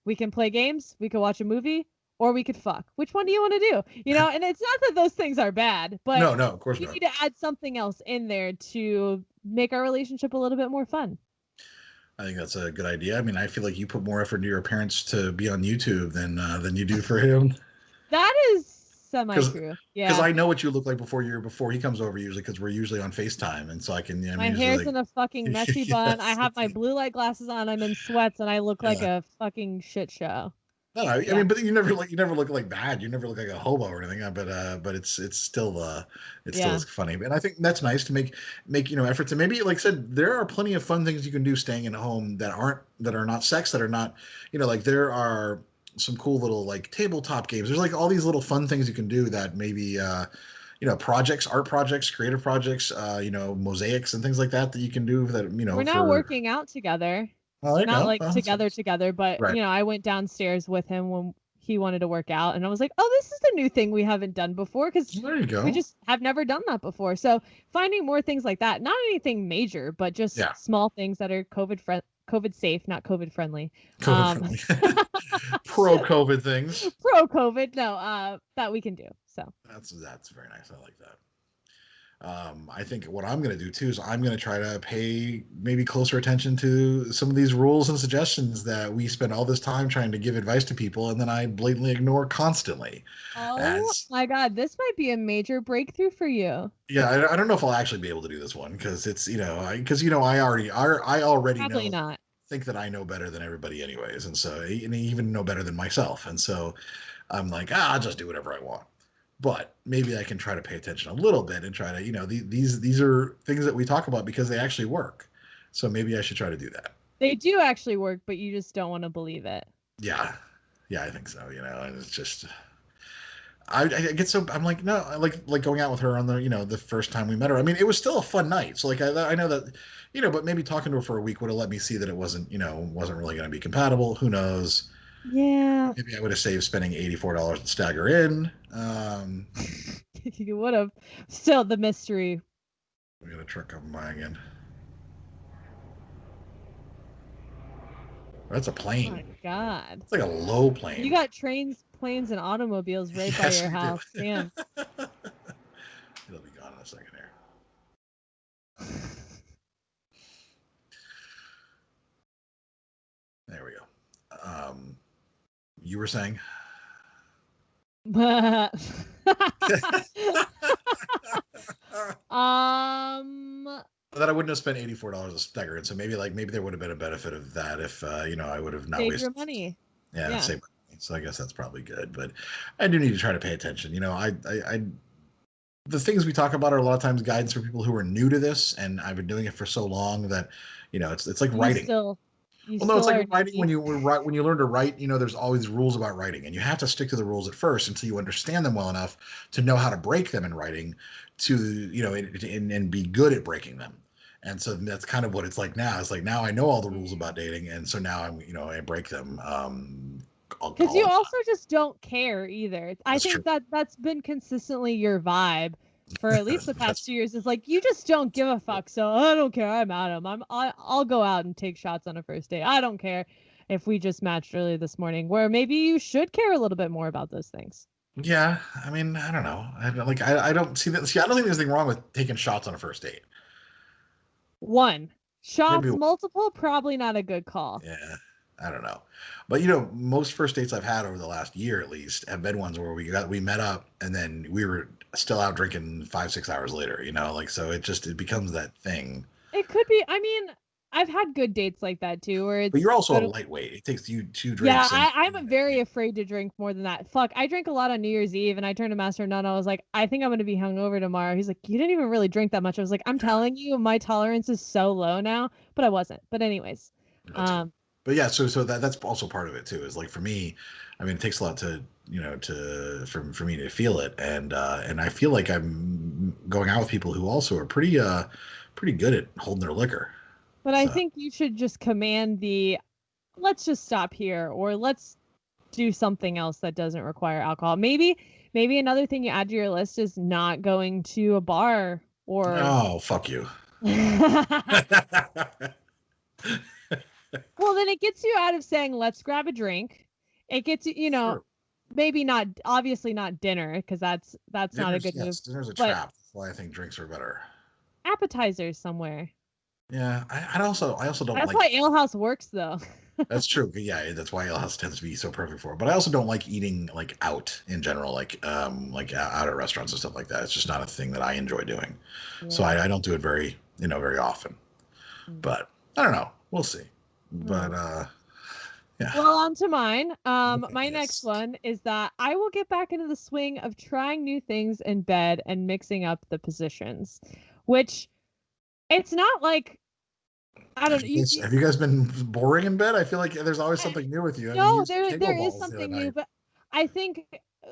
we can play games, we could watch a movie, or we could fuck. Which one do you want to do? You know, and it's not that those things are bad, but no, of course we not. need to add something else in there to make our relationship a little bit more fun. I think that's a good idea. I mean, I feel like you put more effort into your appearance to be on YouTube than you do for him. That is semi-true. Yeah. Because I know what you look like before he comes over usually, because we're usually on FaceTime, and so I can. My hair's in a fucking messy bun. I have my blue light glasses on. I'm in sweats, and I look like a fucking shit show. No, I mean, but you never look like bad. You never look like a hobo or anything. But it's still is funny. And I think that's nice to make efforts. And maybe, like I said, there are plenty of fun things you can do staying at home that are not sex, that are not, like there are some cool little like tabletop games. There's like all these little fun things you can do that maybe art projects, creative projects, mosaics and things like that you can do that, We're now working out together. Not like together, but right. I went downstairs with him when he wanted to work out, and I was like, oh, this is a new thing we haven't done before, because we just have never done that before. So finding more things like that, not anything major, but just small things that are COVID safe, not COVID friendly. Pro COVID things. Pro COVID, no, that we can do. So that's very nice. I like that. I think what I'm going to do too is I'm going to try to pay maybe closer attention to some of these rules and suggestions that we spend all this time trying to give advice to people, and then I blatantly ignore constantly. Oh my God, this might be a major breakthrough for you. Yeah, I don't know if I'll actually be able to do this one, because it's I already Probably not. Think that I know better than everybody anyways, and even know better than myself, and so I'm like, I'll just do whatever I want. But maybe I can try to pay attention a little bit and try to, these are things that we talk about because they actually work. So maybe I should try to do that. They do actually work, but you just don't want to believe it. Yeah, I think so. And it's just, I get so, I'm like, no, like going out with her on the first time we met her. I mean, it was still a fun night. So like, I know that, but maybe talking to her for a week would have let me see that it wasn't really going to be compatible. Who knows? Yeah. Maybe I would have saved spending $84 to stagger in. You would have. Still, the mystery. We got a truck coming by again. That's a plane. Oh my God. It's like a low plane. You got trains, planes, and automobiles right by your house. Damn. It'll be gone in a second here. There we go. You were saying? That I wouldn't have spent $84 a stagger, and so maybe there would have been a benefit of that if I would have not save wasted your money. Yeah, save money. So I guess that's probably good, but I do need to try to pay attention. The things we talk about are a lot of times guidance for people who are new to this, and I've been doing it for so long that it's like writing. It's like writing. When you learn to write, there's always rules about writing, and you have to stick to the rules at first until you understand them well enough to know how to break them in writing, to and be good at breaking them. And so that's kind of what it's like now. It's like now I know all the rules about dating, and so now I break them. Because you also just don't care either. I think that's been consistently your vibe for at least the past 2 years. Is like you just don't give a fuck. So I don't care. I'm Adam. I'll go out and take shots on a first date. I don't care if we just matched early this morning. Where maybe you should care a little bit more about those things. Yeah, I mean, I don't know. I don't see that. See, I don't think there's anything wrong with taking shots on a first date. One shots, multiple, probably not a good call. Yeah. I don't know. But most first dates I've had over the last year at least have been ones where we met up and then we were still out drinking 5-6 hours later, so it becomes that thing. It could be. I mean, I've had good dates like that too, where it's. But you're also a lightweight. It takes you 2 Yeah, drinks. And I'm very afraid to drink more than that. Fuck, I drank a lot on New Year's Eve, and I turned to Master Nun. I was like, I think I'm gonna be hungover tomorrow. He's like, you didn't even really drink that much. I was like, I'm telling you, my tolerance is so low now, but I wasn't. But anyways, but yeah, so that's also part of it too. Is like for me, I mean, it takes a lot to for me to feel it, and I feel like I'm going out with people who also are pretty good at holding their liquor. But I think you should just command the, let's just stop here, or let's do something else that doesn't require alcohol. Maybe another thing you add to your list is not going to a bar or. Oh, fuck you. Well, then it gets you out of saying, let's grab a drink. It gets you, Sure. maybe not, obviously not dinner, because that's not a good move. Dinner's a trap. That's why I think drinks are better. Appetizers somewhere. Yeah, I also don't That's like. why Ale House works though. That's true. Yeah, that's why Ale House tends to be so perfect for it. But I also don't like eating like out in general, like out at restaurants and stuff like that. It's just not a thing that I enjoy doing. Yeah. So I don't do it very often. But I don't know. We'll see. But yeah. Well, on to mine. My next one is that I will get back into the swing of trying new things in bed and mixing up the positions, which it's not like, I don't know. Have you guys been boring in bed? I feel like there's always something new with you. No, there is something new, but I think,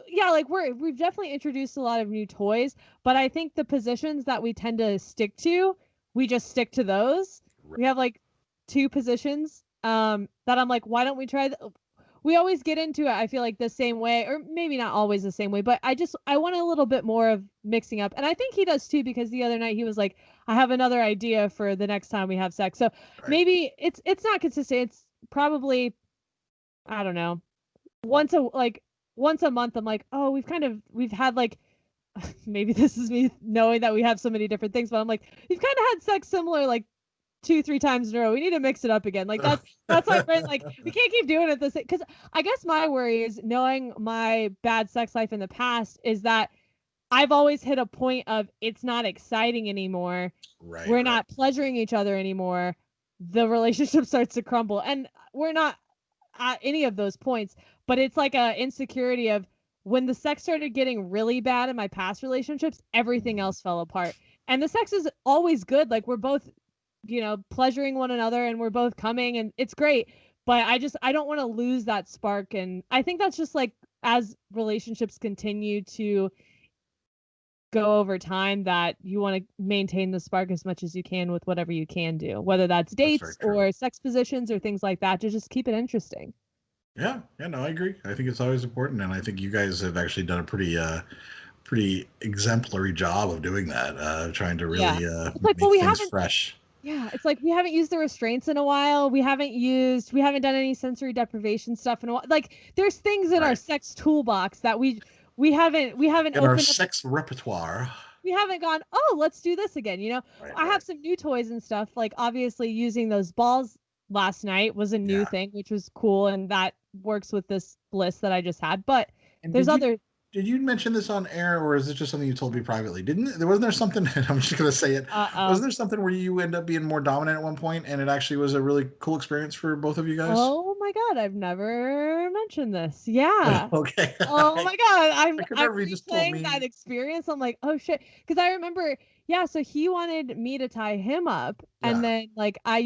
yeah, like we've definitely introduced a lot of new toys, but I think the positions that we tend to stick to, we just stick to those. Right. We have like 2 positions that I'm like, why don't we try we always get into it, I feel like, the same way, or maybe not always the same way, but I want a little bit more of mixing up. And I think he does too, because the other night he was like, I have another idea for the next time we have sex. So maybe it's not consistent. It's probably, I don't know, once a month I'm like, oh, we've had like, maybe this is me knowing that we have so many different things, but I'm like, we've kind of had sex similar like 2-3 times in a row. We need to mix it up again. Like that's my friend. Like, we can't keep doing it the same. Because I guess my worry is, knowing my bad sex life in the past, is that I've always hit a point of it's not exciting anymore. Right. We're not pleasuring each other anymore. The relationship starts to crumble, and we're not at any of those points. But it's like a insecurity of, when the sex started getting really bad in my past relationships, everything else fell apart. And the sex is always good. Like, we're both, pleasuring one another, and we're both coming, and it's great. But I don't want to lose that spark. And I think that's just like, as relationships continue to go over time, that you want to maintain the spark as much as you can with whatever you can do, whether that's dates or sex positions or things like that, to just keep it interesting. Yeah, no, I agree. I think it's always important, and I think you guys have actually done a pretty exemplary job of doing that, trying to really make things fresh. Yeah, it's like we haven't used the restraints in a while. We haven't done any sensory deprivation stuff in a while. Like, there's things in our sex toolbox that we haven't in opened our sex repertoire. We haven't gone, oh, let's do this again. I have some new toys and stuff. Like, obviously using those balls last night was a new thing, which was cool, and that works with this bliss that I just had. But there's other. Did you mention this on air, or is it just something you told me privately? Wasn't there something? I'm just gonna say it. Wasn't there something where you end up being more dominant at one point, and it actually was a really cool experience for both of you guys? Oh my god, I've never mentioned this. Yeah. Okay. Oh my god, I'm replaying that experience. I'm like, oh shit, because I remember. Yeah, so he wanted me to tie him up, and then like I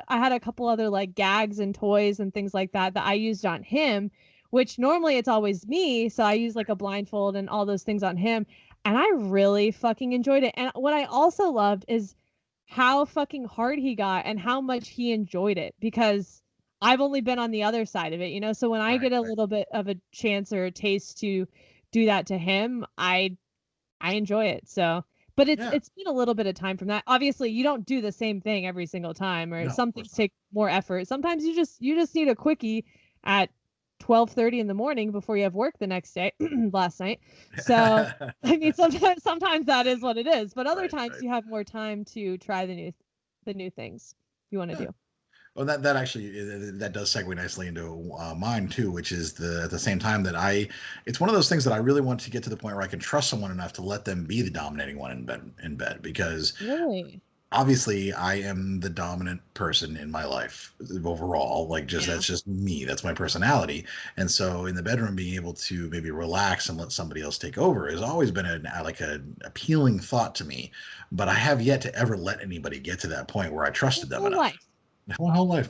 had a couple other like gags and toys and things like that I used on him, which normally it's always me, so I use like a blindfold and all those things on him, and I really fucking enjoyed it. And what I also loved is how fucking hard he got and how much he enjoyed it, because I've only been on the other side of it, so when I get a little bit of a chance or a taste to do that to him, I enjoy it. So. But it's been a little bit of time from that. Obviously, you don't do the same thing every single time, or some things take more effort. Sometimes you just need a quickie at 12:30 in the morning before you have work the next day. Last night. So I mean, sometimes that is what it is. But other times you have more time to try the new things you want to do. Well, that actually that does segue nicely into mine too, which is at the same time that it's one of those things that I really want to get to the point where I can trust someone enough to let them be the dominating one in bed, because really, obviously I am the dominant person in my life overall. Like, just Yeah. that's just me. That's my personality. And so in the bedroom, being able to maybe relax and let somebody else take over has always been an appealing thought to me. But I have yet to ever let anybody get to that point where I Your trusted them whole enough. life.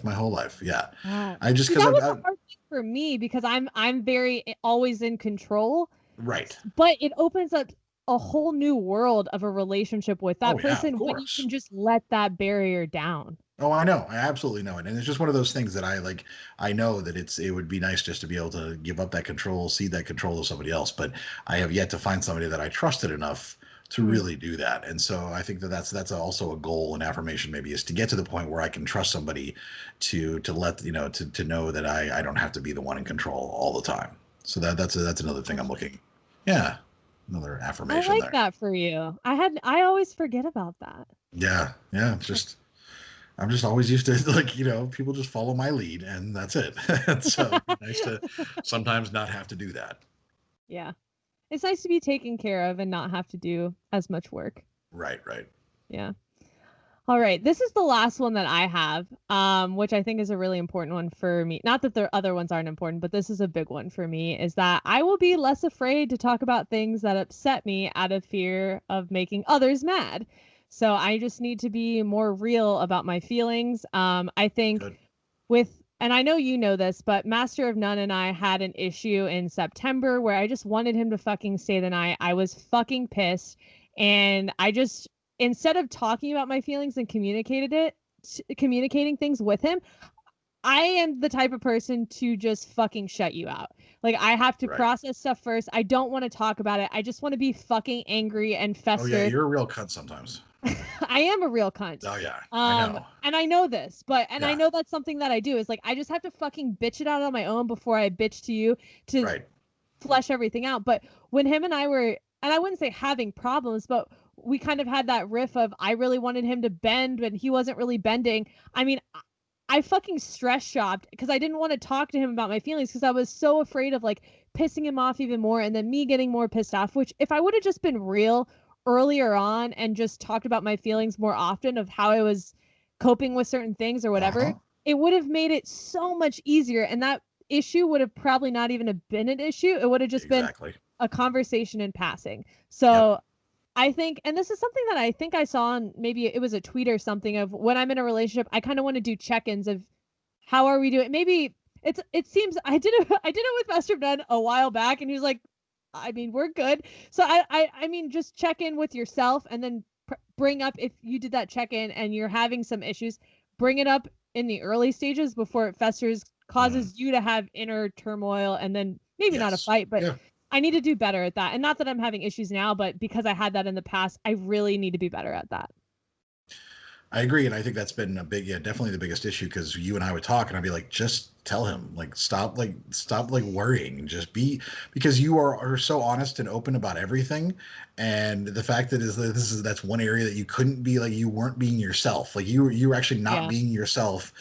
My whole life. Yeah. Wow. I just See, because that was I a hard thing for me because I'm very always in control, right. but it opens up a whole new world of a relationship with that Oh yeah, of person when you course. can just let that barrier down. Oh, I know. I absolutely know it. And it's just one of those things that I like. I know that it would be nice just to be able to give up that control, cede that control to somebody else. But I have yet to find somebody that I trusted enough to Mhm. really do that. And so I think that that's also a goal and affirmation maybe, is to get to the point where I can trust somebody to let, to know that I don't have to be the one in control all the time. So that's another thing I'm Gotcha. looking. Yeah. Another I affirmation like there. that for you. I always forget about that. Yeah. Yeah. It's just, I'm just always used to like, people just follow my lead and that's it. So it'd be nice to sometimes not have to do that. Yeah. It's nice to be taken care of and not have to do as much work. Right, right. Yeah. All right. This is the last one that I have, which I think is a really important one for me. Not that the other ones aren't important, but this is a big one for me, is that I will be less afraid to talk about things that upset me out of fear of making others mad. So I just need to be more real about my feelings. I think Good. and I know you know this, but Master of None and I had an issue in September where I just wanted him to fucking stay the night. I was fucking pissed. And I just, instead of talking about my feelings and communicating things with him, I am the type of person to just fucking shut you out. Like, I have to Right. process stuff first. I don't want to talk about it. I just want to be fucking angry and Oh yeah, fester. you're a real cunt sometimes. I am a real cunt. Oh yeah, I know. And I know this, and I Yeah. know that's something that I do is like I just have to fucking bitch it out on my own before I bitch to you to Right. flesh everything out. But when him and I were, and I wouldn't say having problems, but we kind of had that riff of I really wanted him to bend, but he wasn't really bending. I mean, I fucking stress shopped because I didn't want to talk to him about my feelings because I was so afraid of like pissing him off even more and then me getting more pissed off, which if I would have just been real earlier on and just talked about my feelings more often of how I was coping with certain things or whatever, Uh-huh. it would have made it so much easier. And that issue would have probably not even have been an issue. It would have just been Exactly. a conversation in passing. Yep. So I think, and this is something that I think I saw on maybe it was a tweet or something of when I'm in a relationship, I kind of want to do check-ins of how are we doing. Maybe it seems I did it with Master None a while back, and he was like, I mean, we're good. So I mean, just check in with yourself, and then bring up if you did that check-in and you're having some issues, bring it up in the early stages before it festers, Mhm. causes you to have inner turmoil, and then maybe not a Yes. fight, but Yeah. I need to do better at that. And not that I'm having issues now, but because I had that in the past, I really need to be better at that. I agree, and I think that's been yeah, definitely the biggest issue because you and I would talk, and I'd be like, just tell him, like, stop, like worrying, and just be, because you are so honest and open about everything, and the fact that is that that's one area that you couldn't be, like, you weren't being yourself, like you were actually not Yeah. being yourself,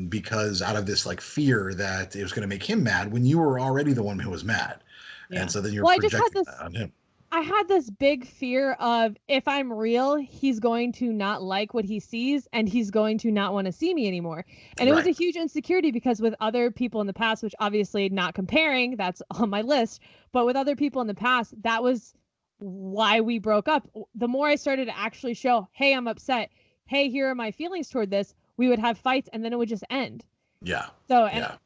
because out of this like fear that it was going to make him mad when you were already the one who was mad, and Yeah. so then you're Well, projecting that on him. I had this big fear of if I'm real, he's going to not like what he sees and he's going to not want to see me anymore. And it was Right. a huge insecurity because with other people in the past, which obviously not comparing, that's on my list, but with other people in the past, that was why we broke up. The more I started to actually show, hey, I'm upset. Hey, here are my feelings toward this, we would have fights and then it would just end. Yeah. So, Yeah.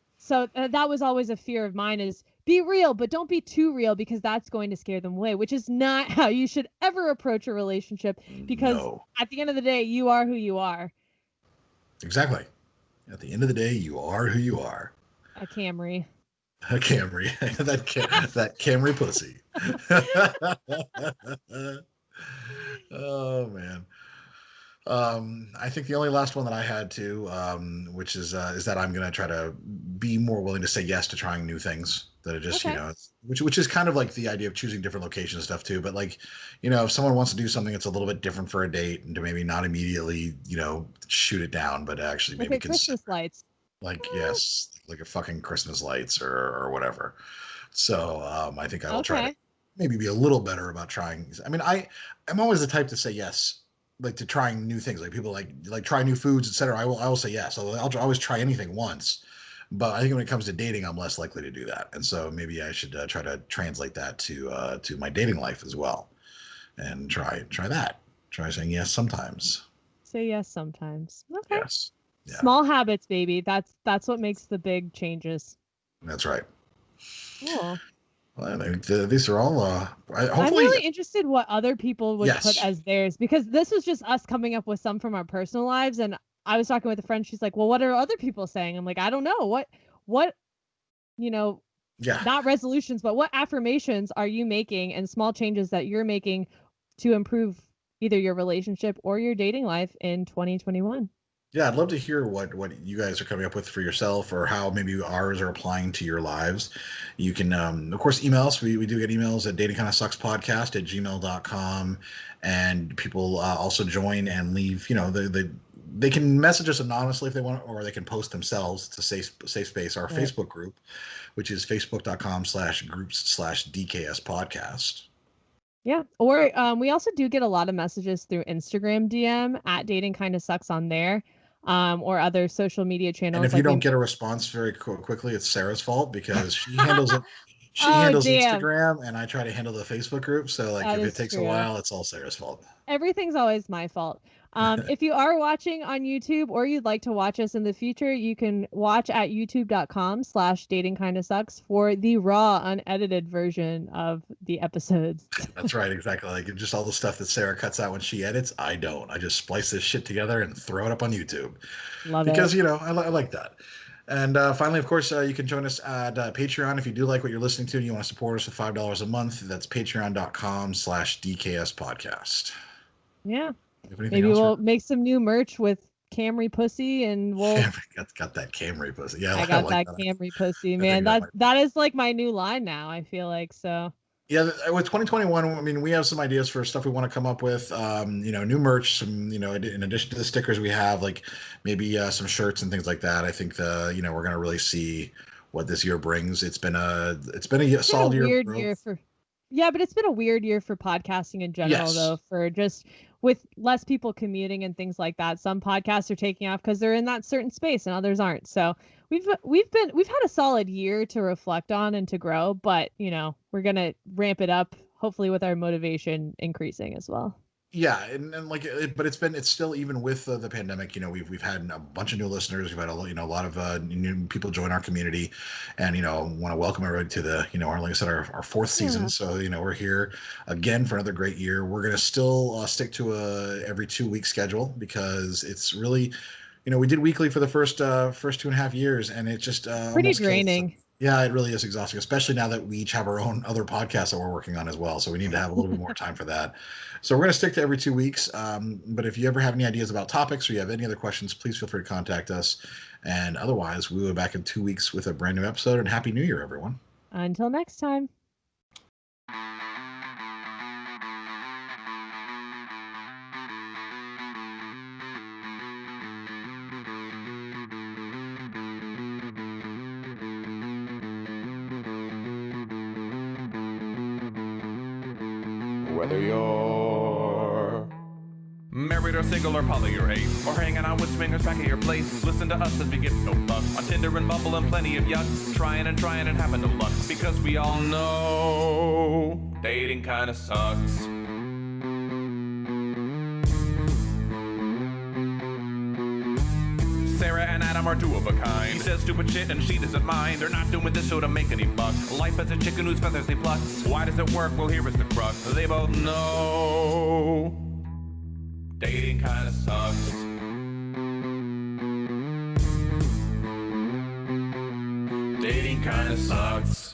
that was always a fear of mine is be real, but don't be too real because that's going to scare them away, which is not how you should ever approach a relationship because No. at the end of the day, you are who you are. Exactly. At the end of the day, you are who you are. A Camry. A Camry, that Camry pussy. Oh man. I think the only last one that I had too, which is that I'm gonna try to be more willing to say yes to trying new things. That are just, Okay. which is kind of like the idea of choosing different locations and stuff too. But like, if someone wants to do something that's a little bit different for a date, and to maybe not immediately, shoot it down, but actually Like maybe at consider, Christmas lights. like, yes, like a fucking Christmas lights or whatever. So I think I will try to Okay. maybe be a little better about trying. I mean, I'm always the type to say yes like to trying new things. Like people like try new foods, etc. I will say yes. I'll always try anything once. But I think when it comes to dating, I'm less likely to do that. And so maybe I should try to translate that to my dating life as well, and try that. Try saying yes sometimes. Say yes sometimes. Okay. Yes. Yeah. Small habits, baby. That's what makes the big changes. That's right. Cool. Well, these are all. Hopefully, I'm really interested what other people would Yes. put as theirs, because this was just us coming up with some from our personal lives. And I was talking with a friend. She's like, "Well, what are other people saying?" I'm like, "I don't know. What, yeah. not resolutions, but what affirmations are you making and small changes that you're making to improve either your relationship or your dating life in 2021?" Yeah, I'd love to hear what you guys are coming up with for yourself, or how maybe ours are applying to your lives. You can, of course, email us. We do get emails at datingkindofsuckspodcast@gmail.com, and people also join and leave. They can message us anonymously if they want, or they can post themselves. It's a safe space. Our Right. Facebook group, which is facebook.com/groups/DKS podcast. Yeah. Or we also do get a lot of messages through Instagram DM at Dating Kinda Sucks on there, or other social media channels. And if you like don't we- get a response very quickly, it's Sarah's fault, because she handles it. She Oh, handles damn. Instagram, and I try to handle the Facebook group. So That if it is takes a true. while, it's all Sarah's fault. Everything's always my fault. If you are watching on YouTube, or you'd like to watch us in the future, you can watch at youtube.com/datingkindasucks for the raw, unedited version of the episodes. That's right, exactly. Like just all the stuff that Sarah cuts out when she edits, I don't. I just splice this shit together and throw it up on YouTube, Love because it. I like that. And finally, of course, you can join us at Patreon if you do like what you're listening to and you want to support us with $5 a month. That's patreon.com/DKS podcast. Yeah. Anything Maybe else? we'll make some new merch with Camry pussy, and we'll. Got that Camry pussy. Yeah, I got like that Camry pussy, I man. think That is like my new line now, I feel like. So yeah, with 2021, I mean, we have some ideas for stuff we want to come up with. New merch, some, in addition to the stickers we have, like maybe some shirts and things like that. I think we're gonna really see what this year brings. It's been a solid year. Weird year for. Yeah, but it's been a weird year for podcasting in general, Yes. though, for just with less people commuting and things like that. Some podcasts are taking off because they're in that certain space and others aren't. So we've had a solid year to reflect on and to grow, but we're gonna ramp it up, hopefully with our motivation increasing as well. Yeah, and but it's still, even with the pandemic, we've had a bunch of new listeners. We've had a lot of new people join our community, and want to welcome everybody to the like I said, our fourth season. So we're here again for another great year. We're gonna still stick to a every 2-week schedule, because it's really, we did weekly for the first 2.5 years, and it just Pretty almost draining. Yeah, it really is exhausting, especially now that we each have our own other podcasts that we're working on as well. So we need to have a little bit more time for that. So we're going to stick to every 2 weeks. But if you ever have any ideas about topics, or you have any other questions, please feel free to contact us. And otherwise, we will be back in 2 weeks with a brand new episode. And Happy New Year, everyone. Until next time. Whether you're married or single or poly or ace, or hanging out with swingers back at your place, listen to us as we get no luck on Tinder and Bumble and plenty of yucks, trying and having no luck, because we all know dating kinda sucks. Sarah and Adam are two of a kind. He says stupid shit and she doesn't mind. They're not doing this show to make any buck. Life as a chicken whose feathers he plucks. Why does it work? Well, here is the crux. They both know dating kinda sucks. Dating kinda sucks.